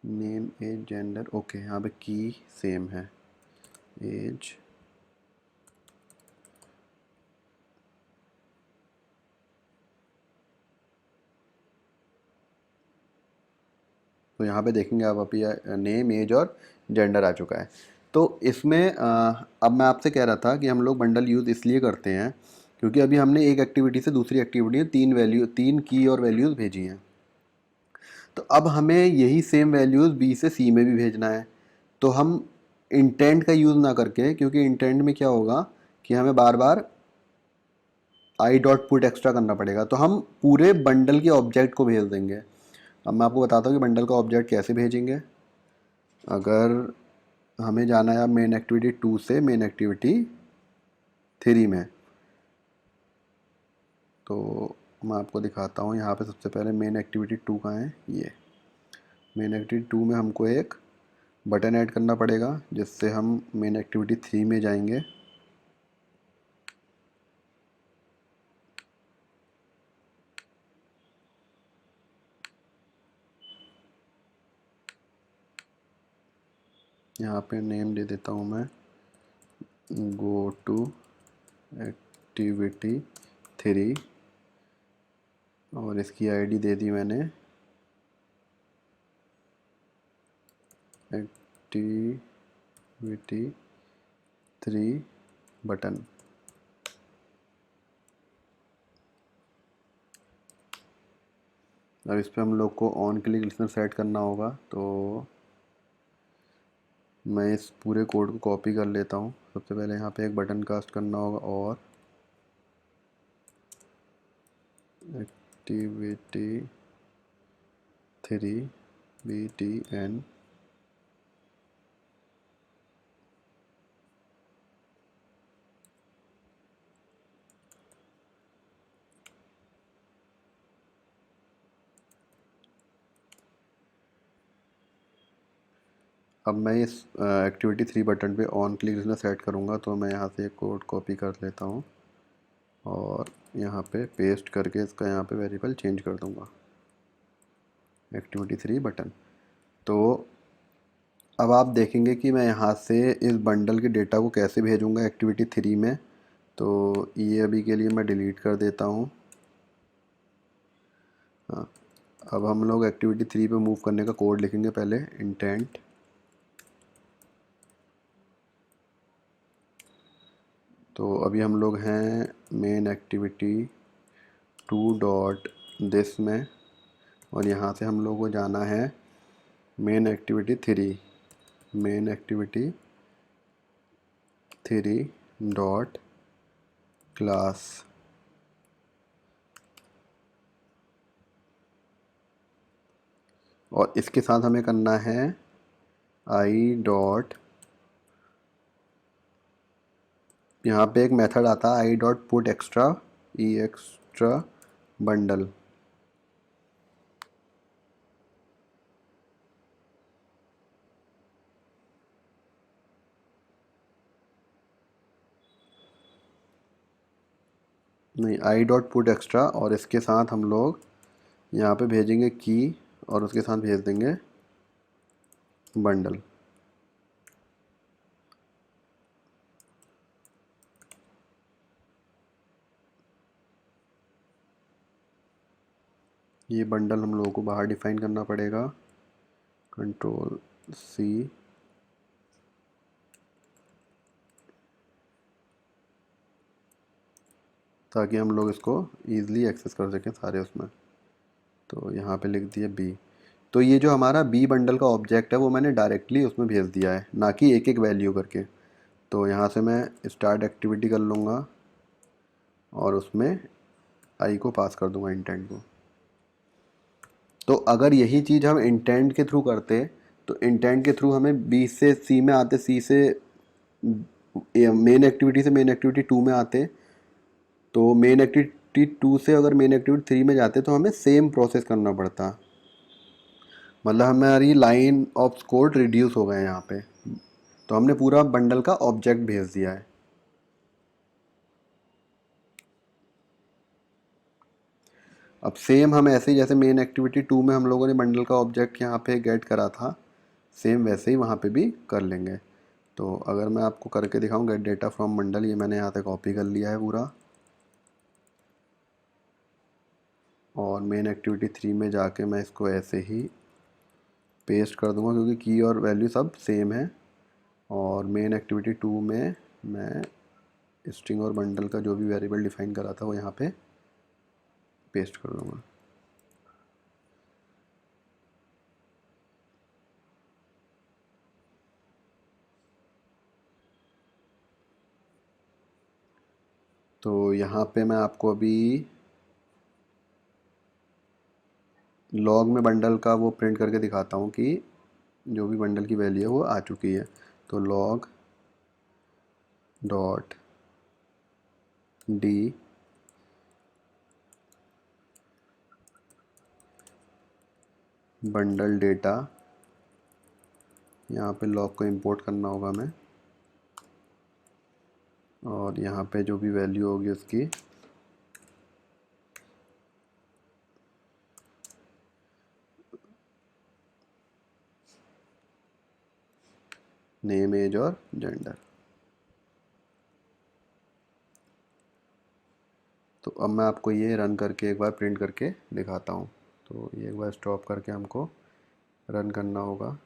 Name, age, gender, okay. यहाँ पे की सेम है, एज, तो यहाँ पे देखेंगे आप अभी नेम, एज और जेंडर आ चुका है। तो इसमें अब मैं आपसे कह रहा था कि हम लोग बंडल यूज़ इसलिए करते हैं क्योंकि अभी हमने एक एक्टिविटी से दूसरी एक्टिविटी में 3 की और वैल्यूज़ भेजी हैं। तो अब हमें यही सेम वैल्यूज़ बी से सी में भी भेजना है। तो हम इंटेंट का यूज़ ना करके, क्योंकि इंटेंट में क्या होगा कि हमें बार बार आई डॉट पुट एक्स्ट्रा करना पड़ेगा, तो हम पूरे बंडल के ऑब्जेक्ट को भेज देंगे। अब मैं आपको बताता हूँ कि बंडल का ऑब्जेक्ट कैसे भेजेंगे। अगर हमें जाना है अब मेन एक्टिविटी 2 से मेन एक्टिविटी 3 में, तो मैं आपको दिखाता हूँ। यहाँ पे सबसे पहले मेन एक्टिविटी 2 कहाँ है, ये। मेन एक्टिविटी 2 में हमको एक बटन ऐड करना पड़ेगा जिससे हम मेन एक्टिविटी 3 में जाएंगे। यहाँ पे नेम दे देता हूँ मैं, गो टू एक्टिविटी 3, और इसकी आईडी दे दी मैंने एक्टिविटी 3 बटन। अब इस पर हम लोग को ऑन क्लिक लिसनर सेट करना होगा, तो मैं इस पूरे कोड को कॉपी कर लेता हूँ। सबसे पहले यहाँ पे एक बटन कास्ट करना होगा और एक्टिविटी 3 BTN अब मैं इस एक्टिविटी 3 बटन पे ऑन क्लिक लिसनर सेट करूँगा, तो मैं यहाँ से एक कोड कॉपी कर लेता हूँ और यहाँ पे पेस्ट करके इसका यहाँ पे वेरिएबल चेंज कर दूँगा, एक्टिविटी 3 बटन। तो अब आप देखेंगे कि मैं यहाँ से इस बंडल के डेटा को कैसे भेजूँगा एक्टिविटी 3 में। तो ये अभी के लिए मैं डिलीट कर देता हूँ। हाँ, अब हम लोग एक्टिविटी 3 पे मूव करने का कोड लिखेंगे। पहले इंटेंट, तो अभी हम लोग हैं मेन एक्टिविटी 2 डॉट दिस में, और यहाँ से हम लोग को जाना है मेन एक्टिविटी 3 डॉट क्लास। और इसके साथ हमें करना है आई डॉट, यहाँ पे एक मेथड आता है I dot put extra bundle. नहीं, आई डॉट पुट एक्स्ट्रा, और इसके साथ हम लोग यहाँ पे भेजेंगे की, और उसके साथ भेज देंगे बंडल। ये बंडल हम लोगों को बाहर डिफाइन करना पड़ेगा, कंट्रोल C, ताकि हम लोग इसको ईज़िली एक्सेस कर सकें सारे उसमें। तो यहाँ पे लिख दिया B। तो ये जो हमारा B बंडल का ऑब्जेक्ट है वो मैंने डायरेक्टली उसमें भेज दिया है, ना कि एक एक वैल्यू करके। तो यहाँ से मैं स्टार्ट एक्टिविटी कर लूँगा और उसमें आई को पास कर दूँगा, इंटेंट को। तो अगर यही चीज़ हम इंटेंट के थ्रू करते, तो इंटेंट के थ्रू हमें बी से सी में आते, सी से मेन एक्टिविटी से मेन एक्टिविटी 2 में आते, तो मेन एक्टिविटी 2 से अगर मेन एक्टिविटी 3 में जाते तो हमें सेम प्रोसेस करना पड़ता। मतलब हमारी लाइन ऑफ कोड रिड्यूस हो गए यहाँ पे। तो हमने पूरा बंडल का ऑब्जेक्ट भेज दिया है। अब सेम हम ऐसे ही जैसे मेन एक्टिविटी 2 में हम लोगों ने बंडल का ऑब्जेक्ट यहाँ पे गेट करा था, सेम वैसे ही वहाँ पे भी कर लेंगे। तो अगर मैं आपको करके दिखाऊँ, गेट डेटा फ्रॉम बंडल, ये मैंने यहाँ से कॉपी कर लिया है पूरा, और मेन एक्टिविटी 3 में जाके मैं इसको ऐसे ही पेस्ट कर दूंगा क्योंकि की और वैल्यू सब सेम है। और मेन एक्टिविटी 2 में मैं स्ट्रिंग और बंडल का जो भी वेरिएबल डिफाइन करा था वो यहाँ पे पेस्ट कर दूंगा। तो यहाँ पे मैं आपको अभी लॉग में बंडल का वो प्रिंट करके दिखाता हूँ कि जो भी बंडल की वैल्यू है वो आ चुकी है। तो log dot D bundle data, यहाँ पे लॉग को इंपोर्ट करना होगा हमें, और यहाँ पे जो भी वैल्यू होगी उसकी नेम, एज और जेंडर। तो अब मैं आपको ये रन करके एक बार प्रिंट करके दिखाता हूँ। तो ये एक बार स्टॉप करके हमको रन करना होगा,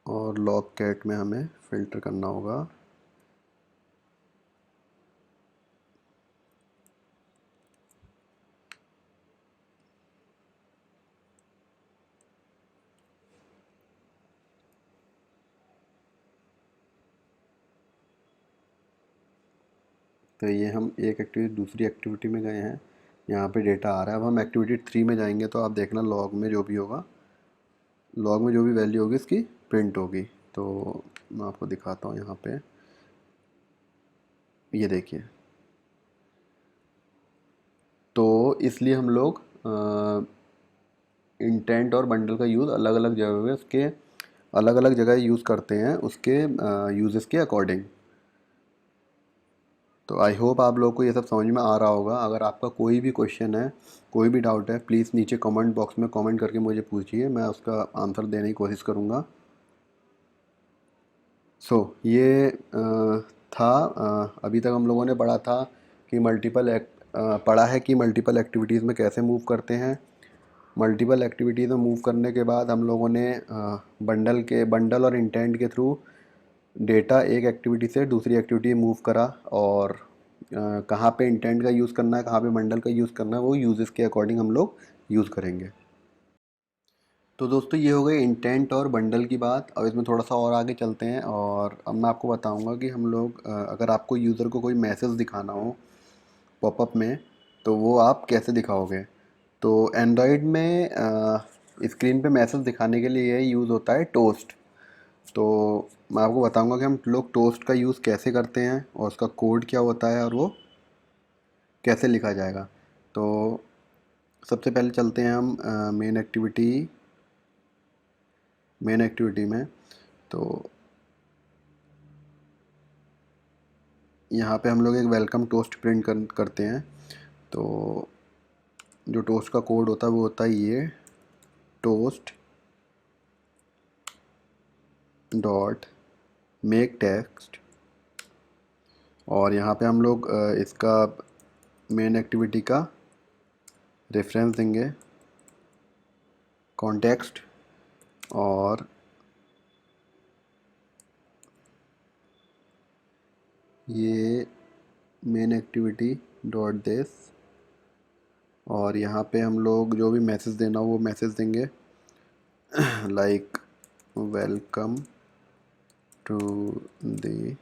और लॉग कैट में हमें फ़िल्टर करना होगा। तो ये हम एक एक्टिविटी दूसरी एक्टिविटी में गए हैं, यहाँ पे डेटा आ रहा है। अब हम एक्टिविटी 3 में जाएंगे, तो आप देखना लॉग में जो भी होगा, लॉग में जो भी वैल्यू होगी इसकी प्रिंट होगी। तो मैं आपको दिखाता हूँ यहाँ पे, ये देखिए। तो इसलिए हम लोग इंटेंट और बंडल का यूज़ अलग अलग जगह पे, उसके अलग अलग जगह यूज़ करते हैं, उसके यूजेस के अकॉर्डिंग। तो आई होप आप लोग को ये सब समझ में आ रहा होगा। अगर आपका कोई भी क्वेश्चन है, कोई भी डाउट है, प्लीज़ नीचे कमेंट बॉक्स में कमेंट करके मुझे पूछिए, मैं उसका आंसर देने की कोशिश करूँगा। ये था, अभी तक हम लोगों ने पढ़ा था कि पढ़ा है कि मल्टीपल एक्टिविटीज़ में कैसे मूव करते हैं। मल्टीपल एक्टिविटीज़ में मूव करने के बाद हम लोगों ने बंडल और इंटेंट के थ्रू डेटा एक एक्टिविटी से दूसरी एक्टिविटी मूव करा, और कहाँ पे इंटेंट का यूज़ करना है, कहाँ पे बंडल का यूज़ करना है, वो यूजेस के अकॉर्डिंग हम लोग यूज़ करेंगे। तो दोस्तों ये हो गई इंटेंट और बंडल की बात। अब इसमें थोड़ा सा और आगे चलते हैं, और अब मैं आपको बताऊंगा कि हम लोग अगर आपको यूज़र को कोई मैसेज दिखाना हो पॉपअप में, तो वो आप कैसे दिखाओगे। तो एंड्रॉयड में स्क्रीन पे मैसेज दिखाने के लिए यूज़ होता है टोस्ट। तो मैं आपको बताऊंगा कि हम लोग टोस्ट का यूज़ कैसे करते हैं, और उसका कोड क्या होता है, और वो कैसे लिखा जाएगा। तो सबसे पहले चलते हैं हम मेन एक्टिविटी में। तो यहाँ पे हम लोग एक वेलकम टोस्ट करते हैं। तो जो टोस्ट का कोड होता है वो होता है ये टोस्ट डॉट मेक टेक्स्ट, और यहाँ पे हम लोग इसका मेन एक्टिविटी का रेफरेंस देंगे, कॉन्टेक्स्ट, और ये मेन एक्टिविटी डॉट दिस, और यहाँ पे हम लोग जो भी मैसेज देना हो वो मैसेज देंगे, like welcome to the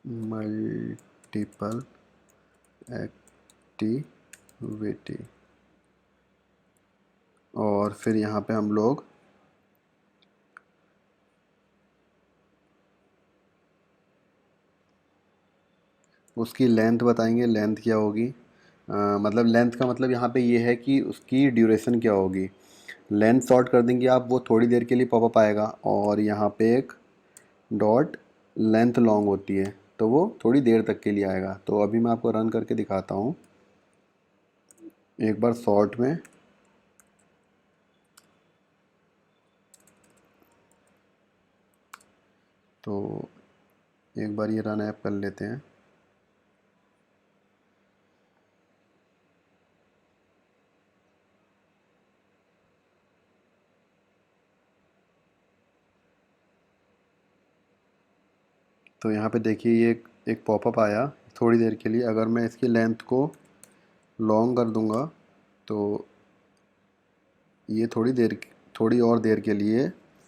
multiple activity. और फिर यहाँ पे हम लोग उसकी लेंथ बताएंगे, लेंथ क्या होगी। मतलब लेंथ का मतलब यहाँ पे ये है कि उसकी ड्यूरेशन क्या होगी। लेंथ शॉर्ट कर देंगे आप, वो थोड़ी देर के लिए पॉपअप आएगा, और यहाँ पे एक डॉट लेंथ लॉन्ग होती है, तो वो थोड़ी देर तक के लिए आएगा। तो अभी मैं आपको रन करके दिखाता हूँ एक बार शॉर्ट में। तो एक बार ये रन ऐप कर लेते हैं। तो यहाँ पे देखिए ये एक पॉपअप आया थोड़ी देर के लिए। अगर मैं इसकी लेंथ को लॉन्ग कर दूंगा, तो ये थोड़ी और देर के लिए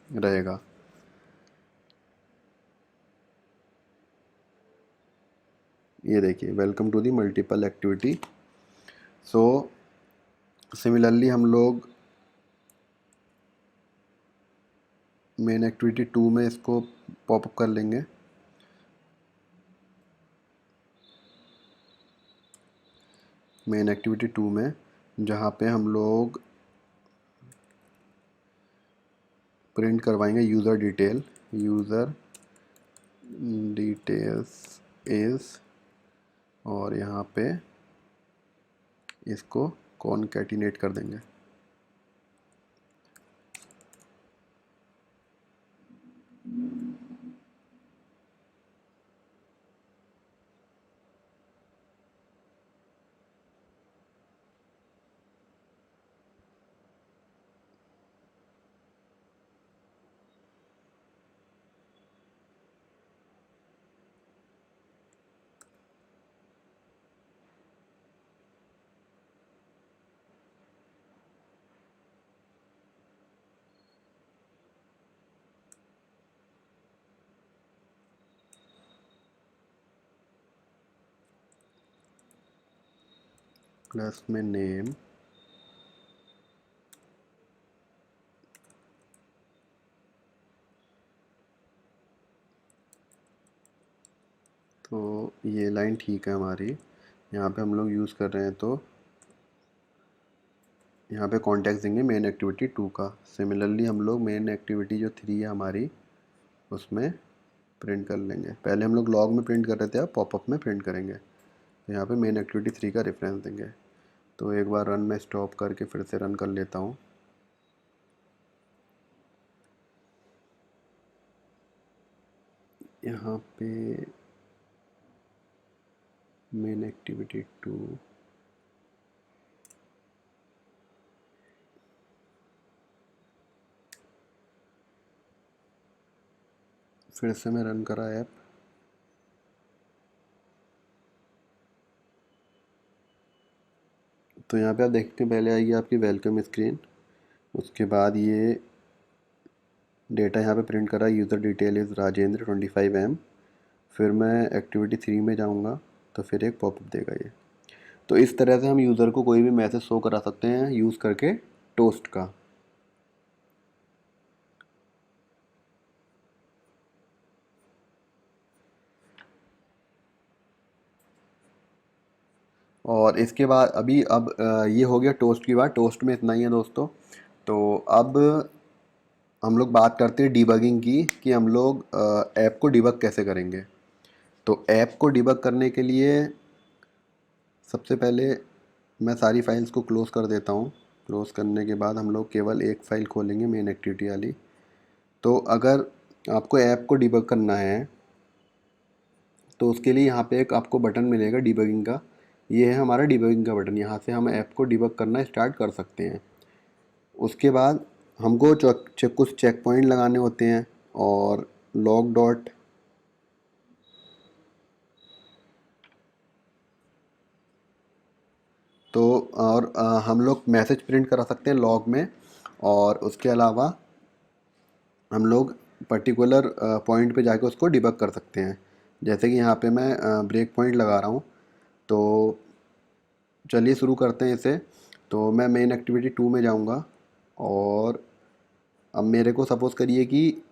रहेगा। ये देखिए welcome to the multiple activity. So similarly हम लोग मेन एक्टिविटी 2 में इसको पॉपअप कर लेंगे। मेन एक्टिविटी 2 में, जहाँ पे हम लोग प्रिंट करवाएंगे user detail. User details is, और यहाँ पे इसको कॉनकैटिनेट कर देंगे। प्लस में नेम, तो ये लाइन ठीक है हमारी। यहाँ पे हम लोग यूज़ कर रहे हैं, तो यहाँ पे कॉन्टेक्स्ट देंगे मेन एक्टिविटी 2 का। सिमिलरली हम लोग मेन एक्टिविटी जो 3 है हमारी, उसमें प्रिंट कर लेंगे। पहले हम लोग लॉग में प्रिंट कर रहे थे, अब पॉपअप में प्रिंट करेंगे। तो यहाँ पे मेन एक्टिविटी 3 का रेफरेंस देंगे। तो एक बार रन में स्टॉप करके फिर से रन कर लेता हूँ। यहाँ पे मेन एक्टिविटी 2, फिर से मैं रन करा ऐप। तो यहाँ पे आप देखते हैं पहले आएगी आपकी वेलकम स्क्रीन, उसके बाद ये डेटा यहाँ पे प्रिंट करा, user detail is Rajendra 25M। फिर मैं एक्टिविटी 3 में जाऊँगा तो फिर एक पॉपअप देगा ये। तो इस तरह से हम यूज़र को कोई भी मैसेज शो करा सकते हैं यूज़ करके टोस्ट का। और इसके बाद अब ये हो गया टोस्ट की बात। टोस्ट में इतना ही है दोस्तों। तो अब हम लोग बात करते हैं डिबगिंग की, कि हम लोग ऐप को डिबग कैसे करेंगे। तो ऐप को डिबग करने के लिए सबसे पहले मैं सारी फाइल्स को क्लोज़ कर देता हूँ। क्लोज़ करने के बाद हम लोग केवल एक फ़ाइल खोलेंगे, मेन एक्टिविटी वाली। तो अगर आपको ऐप को डिबग करना है तो उसके लिए यहाँ पे एक आपको बटन मिलेगा डिबगिंग का। ये है हमारा डिबगिंग का बटन। यहाँ से हम ऐप को डिबग करना स्टार्ट कर सकते हैं। उसके बाद हमको कुछ चेक पॉइंट लगाने होते हैं, और लॉग डॉट तो और हम लोग मैसेज प्रिंट करा सकते हैं लॉग में। और उसके अलावा हम लोग पर्टिकुलर पॉइंट पे जाके उसको डिबग कर सकते हैं। जैसे कि यहाँ पे मैं ब्रेक पॉइंट लगा रहा हूँ। तो चलिए शुरू करते हैं इसे। तो मैं मेन एक्टिविटी 2 में जाऊँगा, और अब मेरे को सपोज़ करिए कि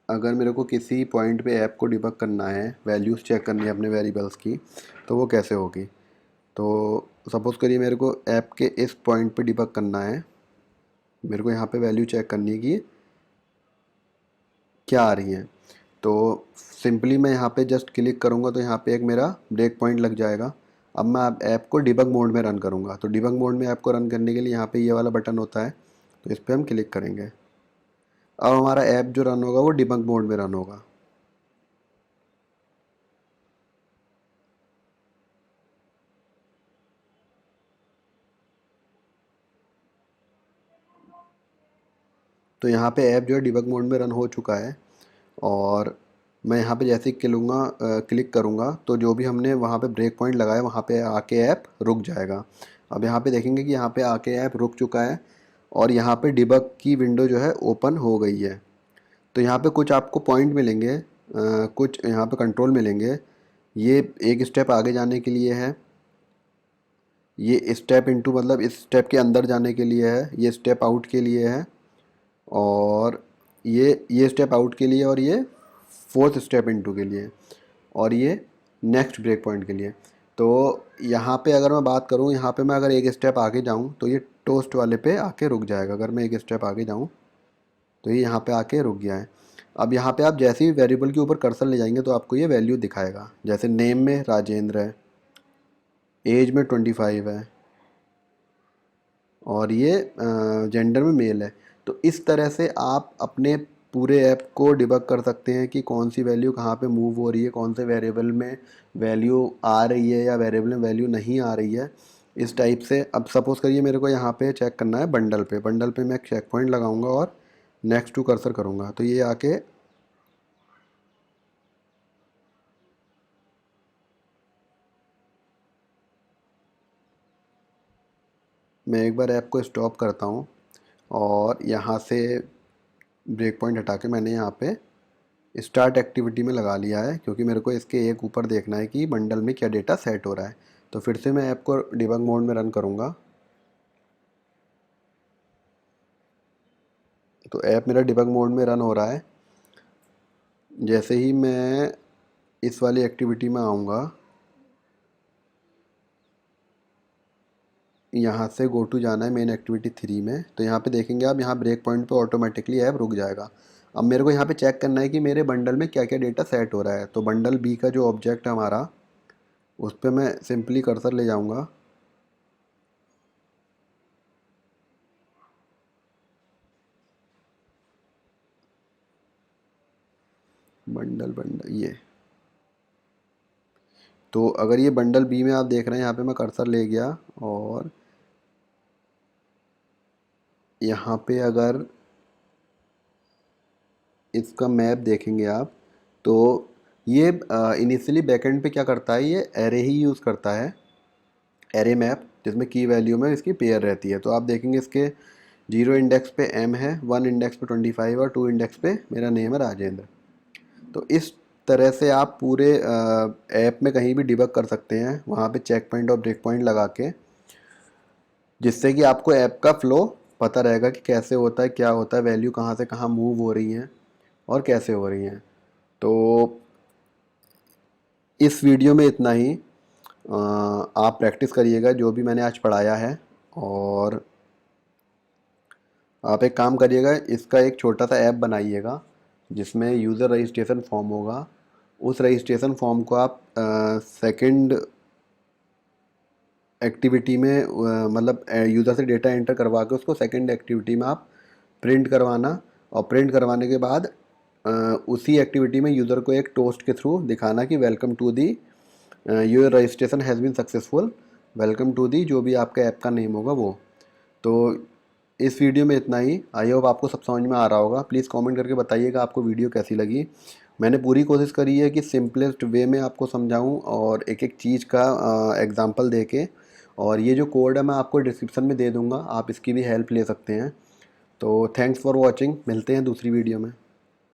अगर मेरे को किसी पॉइंट पे ऐप को डिबग करना है, वैल्यूज़ चेक करनी है अपने वेरिएबल्स की, तो वो कैसे होगी। तो सपोज़ करिए मेरे को ऐप के इस पॉइंट पे डिबग करना है। मेरे को यहाँ पे वैल्यू चेक करनी है कि क्या आ रही हैं। तो सिंपली मैं यहाँ पे जस्ट क्लिक करूँगा तो यहाँ पे एक मेरा ब्रेक पॉइंट लग जाएगा। अब मैं ऐप को डिबग मोड में रन करूँगा। तो डिबग मोड में ऐप को रन करने के लिए यहाँ पे ये वाला बटन होता है, तो इस पर हम क्लिक करेंगे। अब हमारा ऐप जो रन होगा वो डिबग मोड में रन होगा। तो यहाँ पे ऐप जो है डिबग मोड में रन हो चुका है, और मैं यहाँ पे जैसे ही क्लिक करूँगा तो जो भी हमने वहाँ पे ब्रेक पॉइंट लगाया वहाँ पे आके ऐप रुक जाएगा। अब यहाँ पे देखेंगे कि यहाँ पे आके ऐप रुक चुका है, और यहाँ पे डिबग की विंडो जो है ओपन हो गई है। तो यहाँ पे कुछ आपको पॉइंट मिलेंगे, कुछ यहाँ पे कंट्रोल मिलेंगे। ये एक स्टेप आगे जाने के लिए है, ये स्टेप इनटू मतलब इस स्टेप के अंदर जाने के लिए है, ये स्टेप आउट के लिए है, और ये स्टेप आउट के लिए, और ये फोर्थ स्टेप इनटू के लिए, और ये नेक्स्ट ब्रेक पॉइंट के लिए। तो यहाँ पे अगर मैं बात करूँ, यहाँ पे मैं अगर एक स्टेप आगे जाऊँ तो ये टोस्ट वाले पे आके रुक जाएगा। अगर मैं एक स्टेप आगे जाऊँ तो ये यहाँ पे आके रुक गया है। अब यहाँ पे आप जैसे ही वेरिएबल के ऊपर कर्सर ले जाएंगे तो आपको ये वैल्यू दिखाएगा। जैसे नेम में राजेंद्र है, एज में 25 है, और ये जेंडर में मेल है। तो इस तरह से आप अपने पूरे ऐप को डिबग कर सकते हैं कि कौन सी वैल्यू कहाँ पे मूव हो रही है, कौन से वेरिएबल में वैल्यू आ रही है या वेरिएबल में वैल्यू नहीं आ रही है, इस टाइप से। अब सपोज़ करिए मेरे को यहाँ पे चेक करना है बंडल पे। बंडल पे मैं एक चेक पॉइंट लगाऊंगा और नेक्स्ट टू कर्सर करूँगा तो ये आके मैं एक बार ऐप को स्टॉप करता हूँ और यहाँ से ब्रेक पॉइंट हटा के मैंने यहाँ पे स्टार्ट एक्टिविटी में लगा लिया है, क्योंकि मेरे को इसके एक ऊपर देखना है कि बंडल में क्या डेटा सेट हो रहा है। तो फिर से मैं ऐप को डिबग मोड में रन करूँगा। तो ऐप मेरा डिबग मोड में रन हो रहा है। जैसे ही मैं इस वाली एक्टिविटी में आऊँगा, यहाँ से गो टू जाना है मेन एक्टिविटी 3 में, तो यहाँ पे देखेंगे आप, यहाँ ब्रेक पॉइंट पे ऑटोमेटिकली ऐप रुक जाएगा। अब मेरे को यहाँ पे चेक करना है कि मेरे बंडल में क्या क्या डेटा सेट हो रहा है। तो बंडल बी का जो ऑब्जेक्ट है हमारा, उस पर मैं सिंपली कर्सर ले जाऊँगा। बंडल बंडल ये, तो अगर ये बंडल बी में आप देख रहे हैं, यहाँ पे मैं कर्सर ले गया और यहाँ पे अगर इसका मैप देखेंगे आप, तो ये इनिशियली बैकएंड पे क्या करता है, ये एरे ही यूज़ करता है, एरे मैप, जिसमें की वैल्यू में इसकी पेयर रहती है। तो आप देखेंगे इसके 0 इंडेक्स पे एम है, 1 इंडेक्स पे 25 और 2 इंडेक्स पे मेरा नेम है राजेंद्र। तो इस तरह से आप पूरे ऐप में कहीं भी डिबग कर सकते हैं, वहाँ पे चेक पॉइंट और ब्रेक पॉइंट लगा के, जिससे कि आपको ऐप का फ़्लो पता रहेगा कि कैसे होता है, क्या होता है, वैल्यू कहाँ से कहाँ मूव हो रही हैं और कैसे हो रही हैं। तो इस वीडियो में इतना ही। आप प्रैक्टिस करिएगा जो भी मैंने आज पढ़ाया है, और आप एक काम करिएगा, इसका एक छोटा सा ऐप बनाइएगा जिसमें यूज़र रजिस्ट्रेशन फॉर्म होगा। उस रजिस्ट्रेशन फॉर्म को आप सेकंड एक्टिविटी में मतलब यूज़र से डेटा एंटर करवा के उसको सेकंड एक्टिविटी में आप प्रिंट करवाना, और प्रिंट करवाने के बाद उसी एक्टिविटी में यूज़र को एक टोस्ट के थ्रू दिखाना कि welcome to the your registration has been successful, welcome to the जो भी आपका ऐप का नेम होगा वो। तो इस वीडियो में इतना ही। आई होप आपको सब समझ में आ रहा होगा। प्लीज़ कमेंट करके बताइएगा आपको वीडियो कैसी लगी। मैंने पूरी कोशिश करी है कि सिंपलेस्ट वे में आपको समझाऊं और एक एक चीज़ का एग्जांपल दे के। और ये जो कोड है मैं आपको डिस्क्रिप्शन में दे दूंगा, आप इसकी भी हेल्प ले सकते हैं। तो थैंक्स फॉर वॉचिंग, मिलते हैं दूसरी वीडियो में।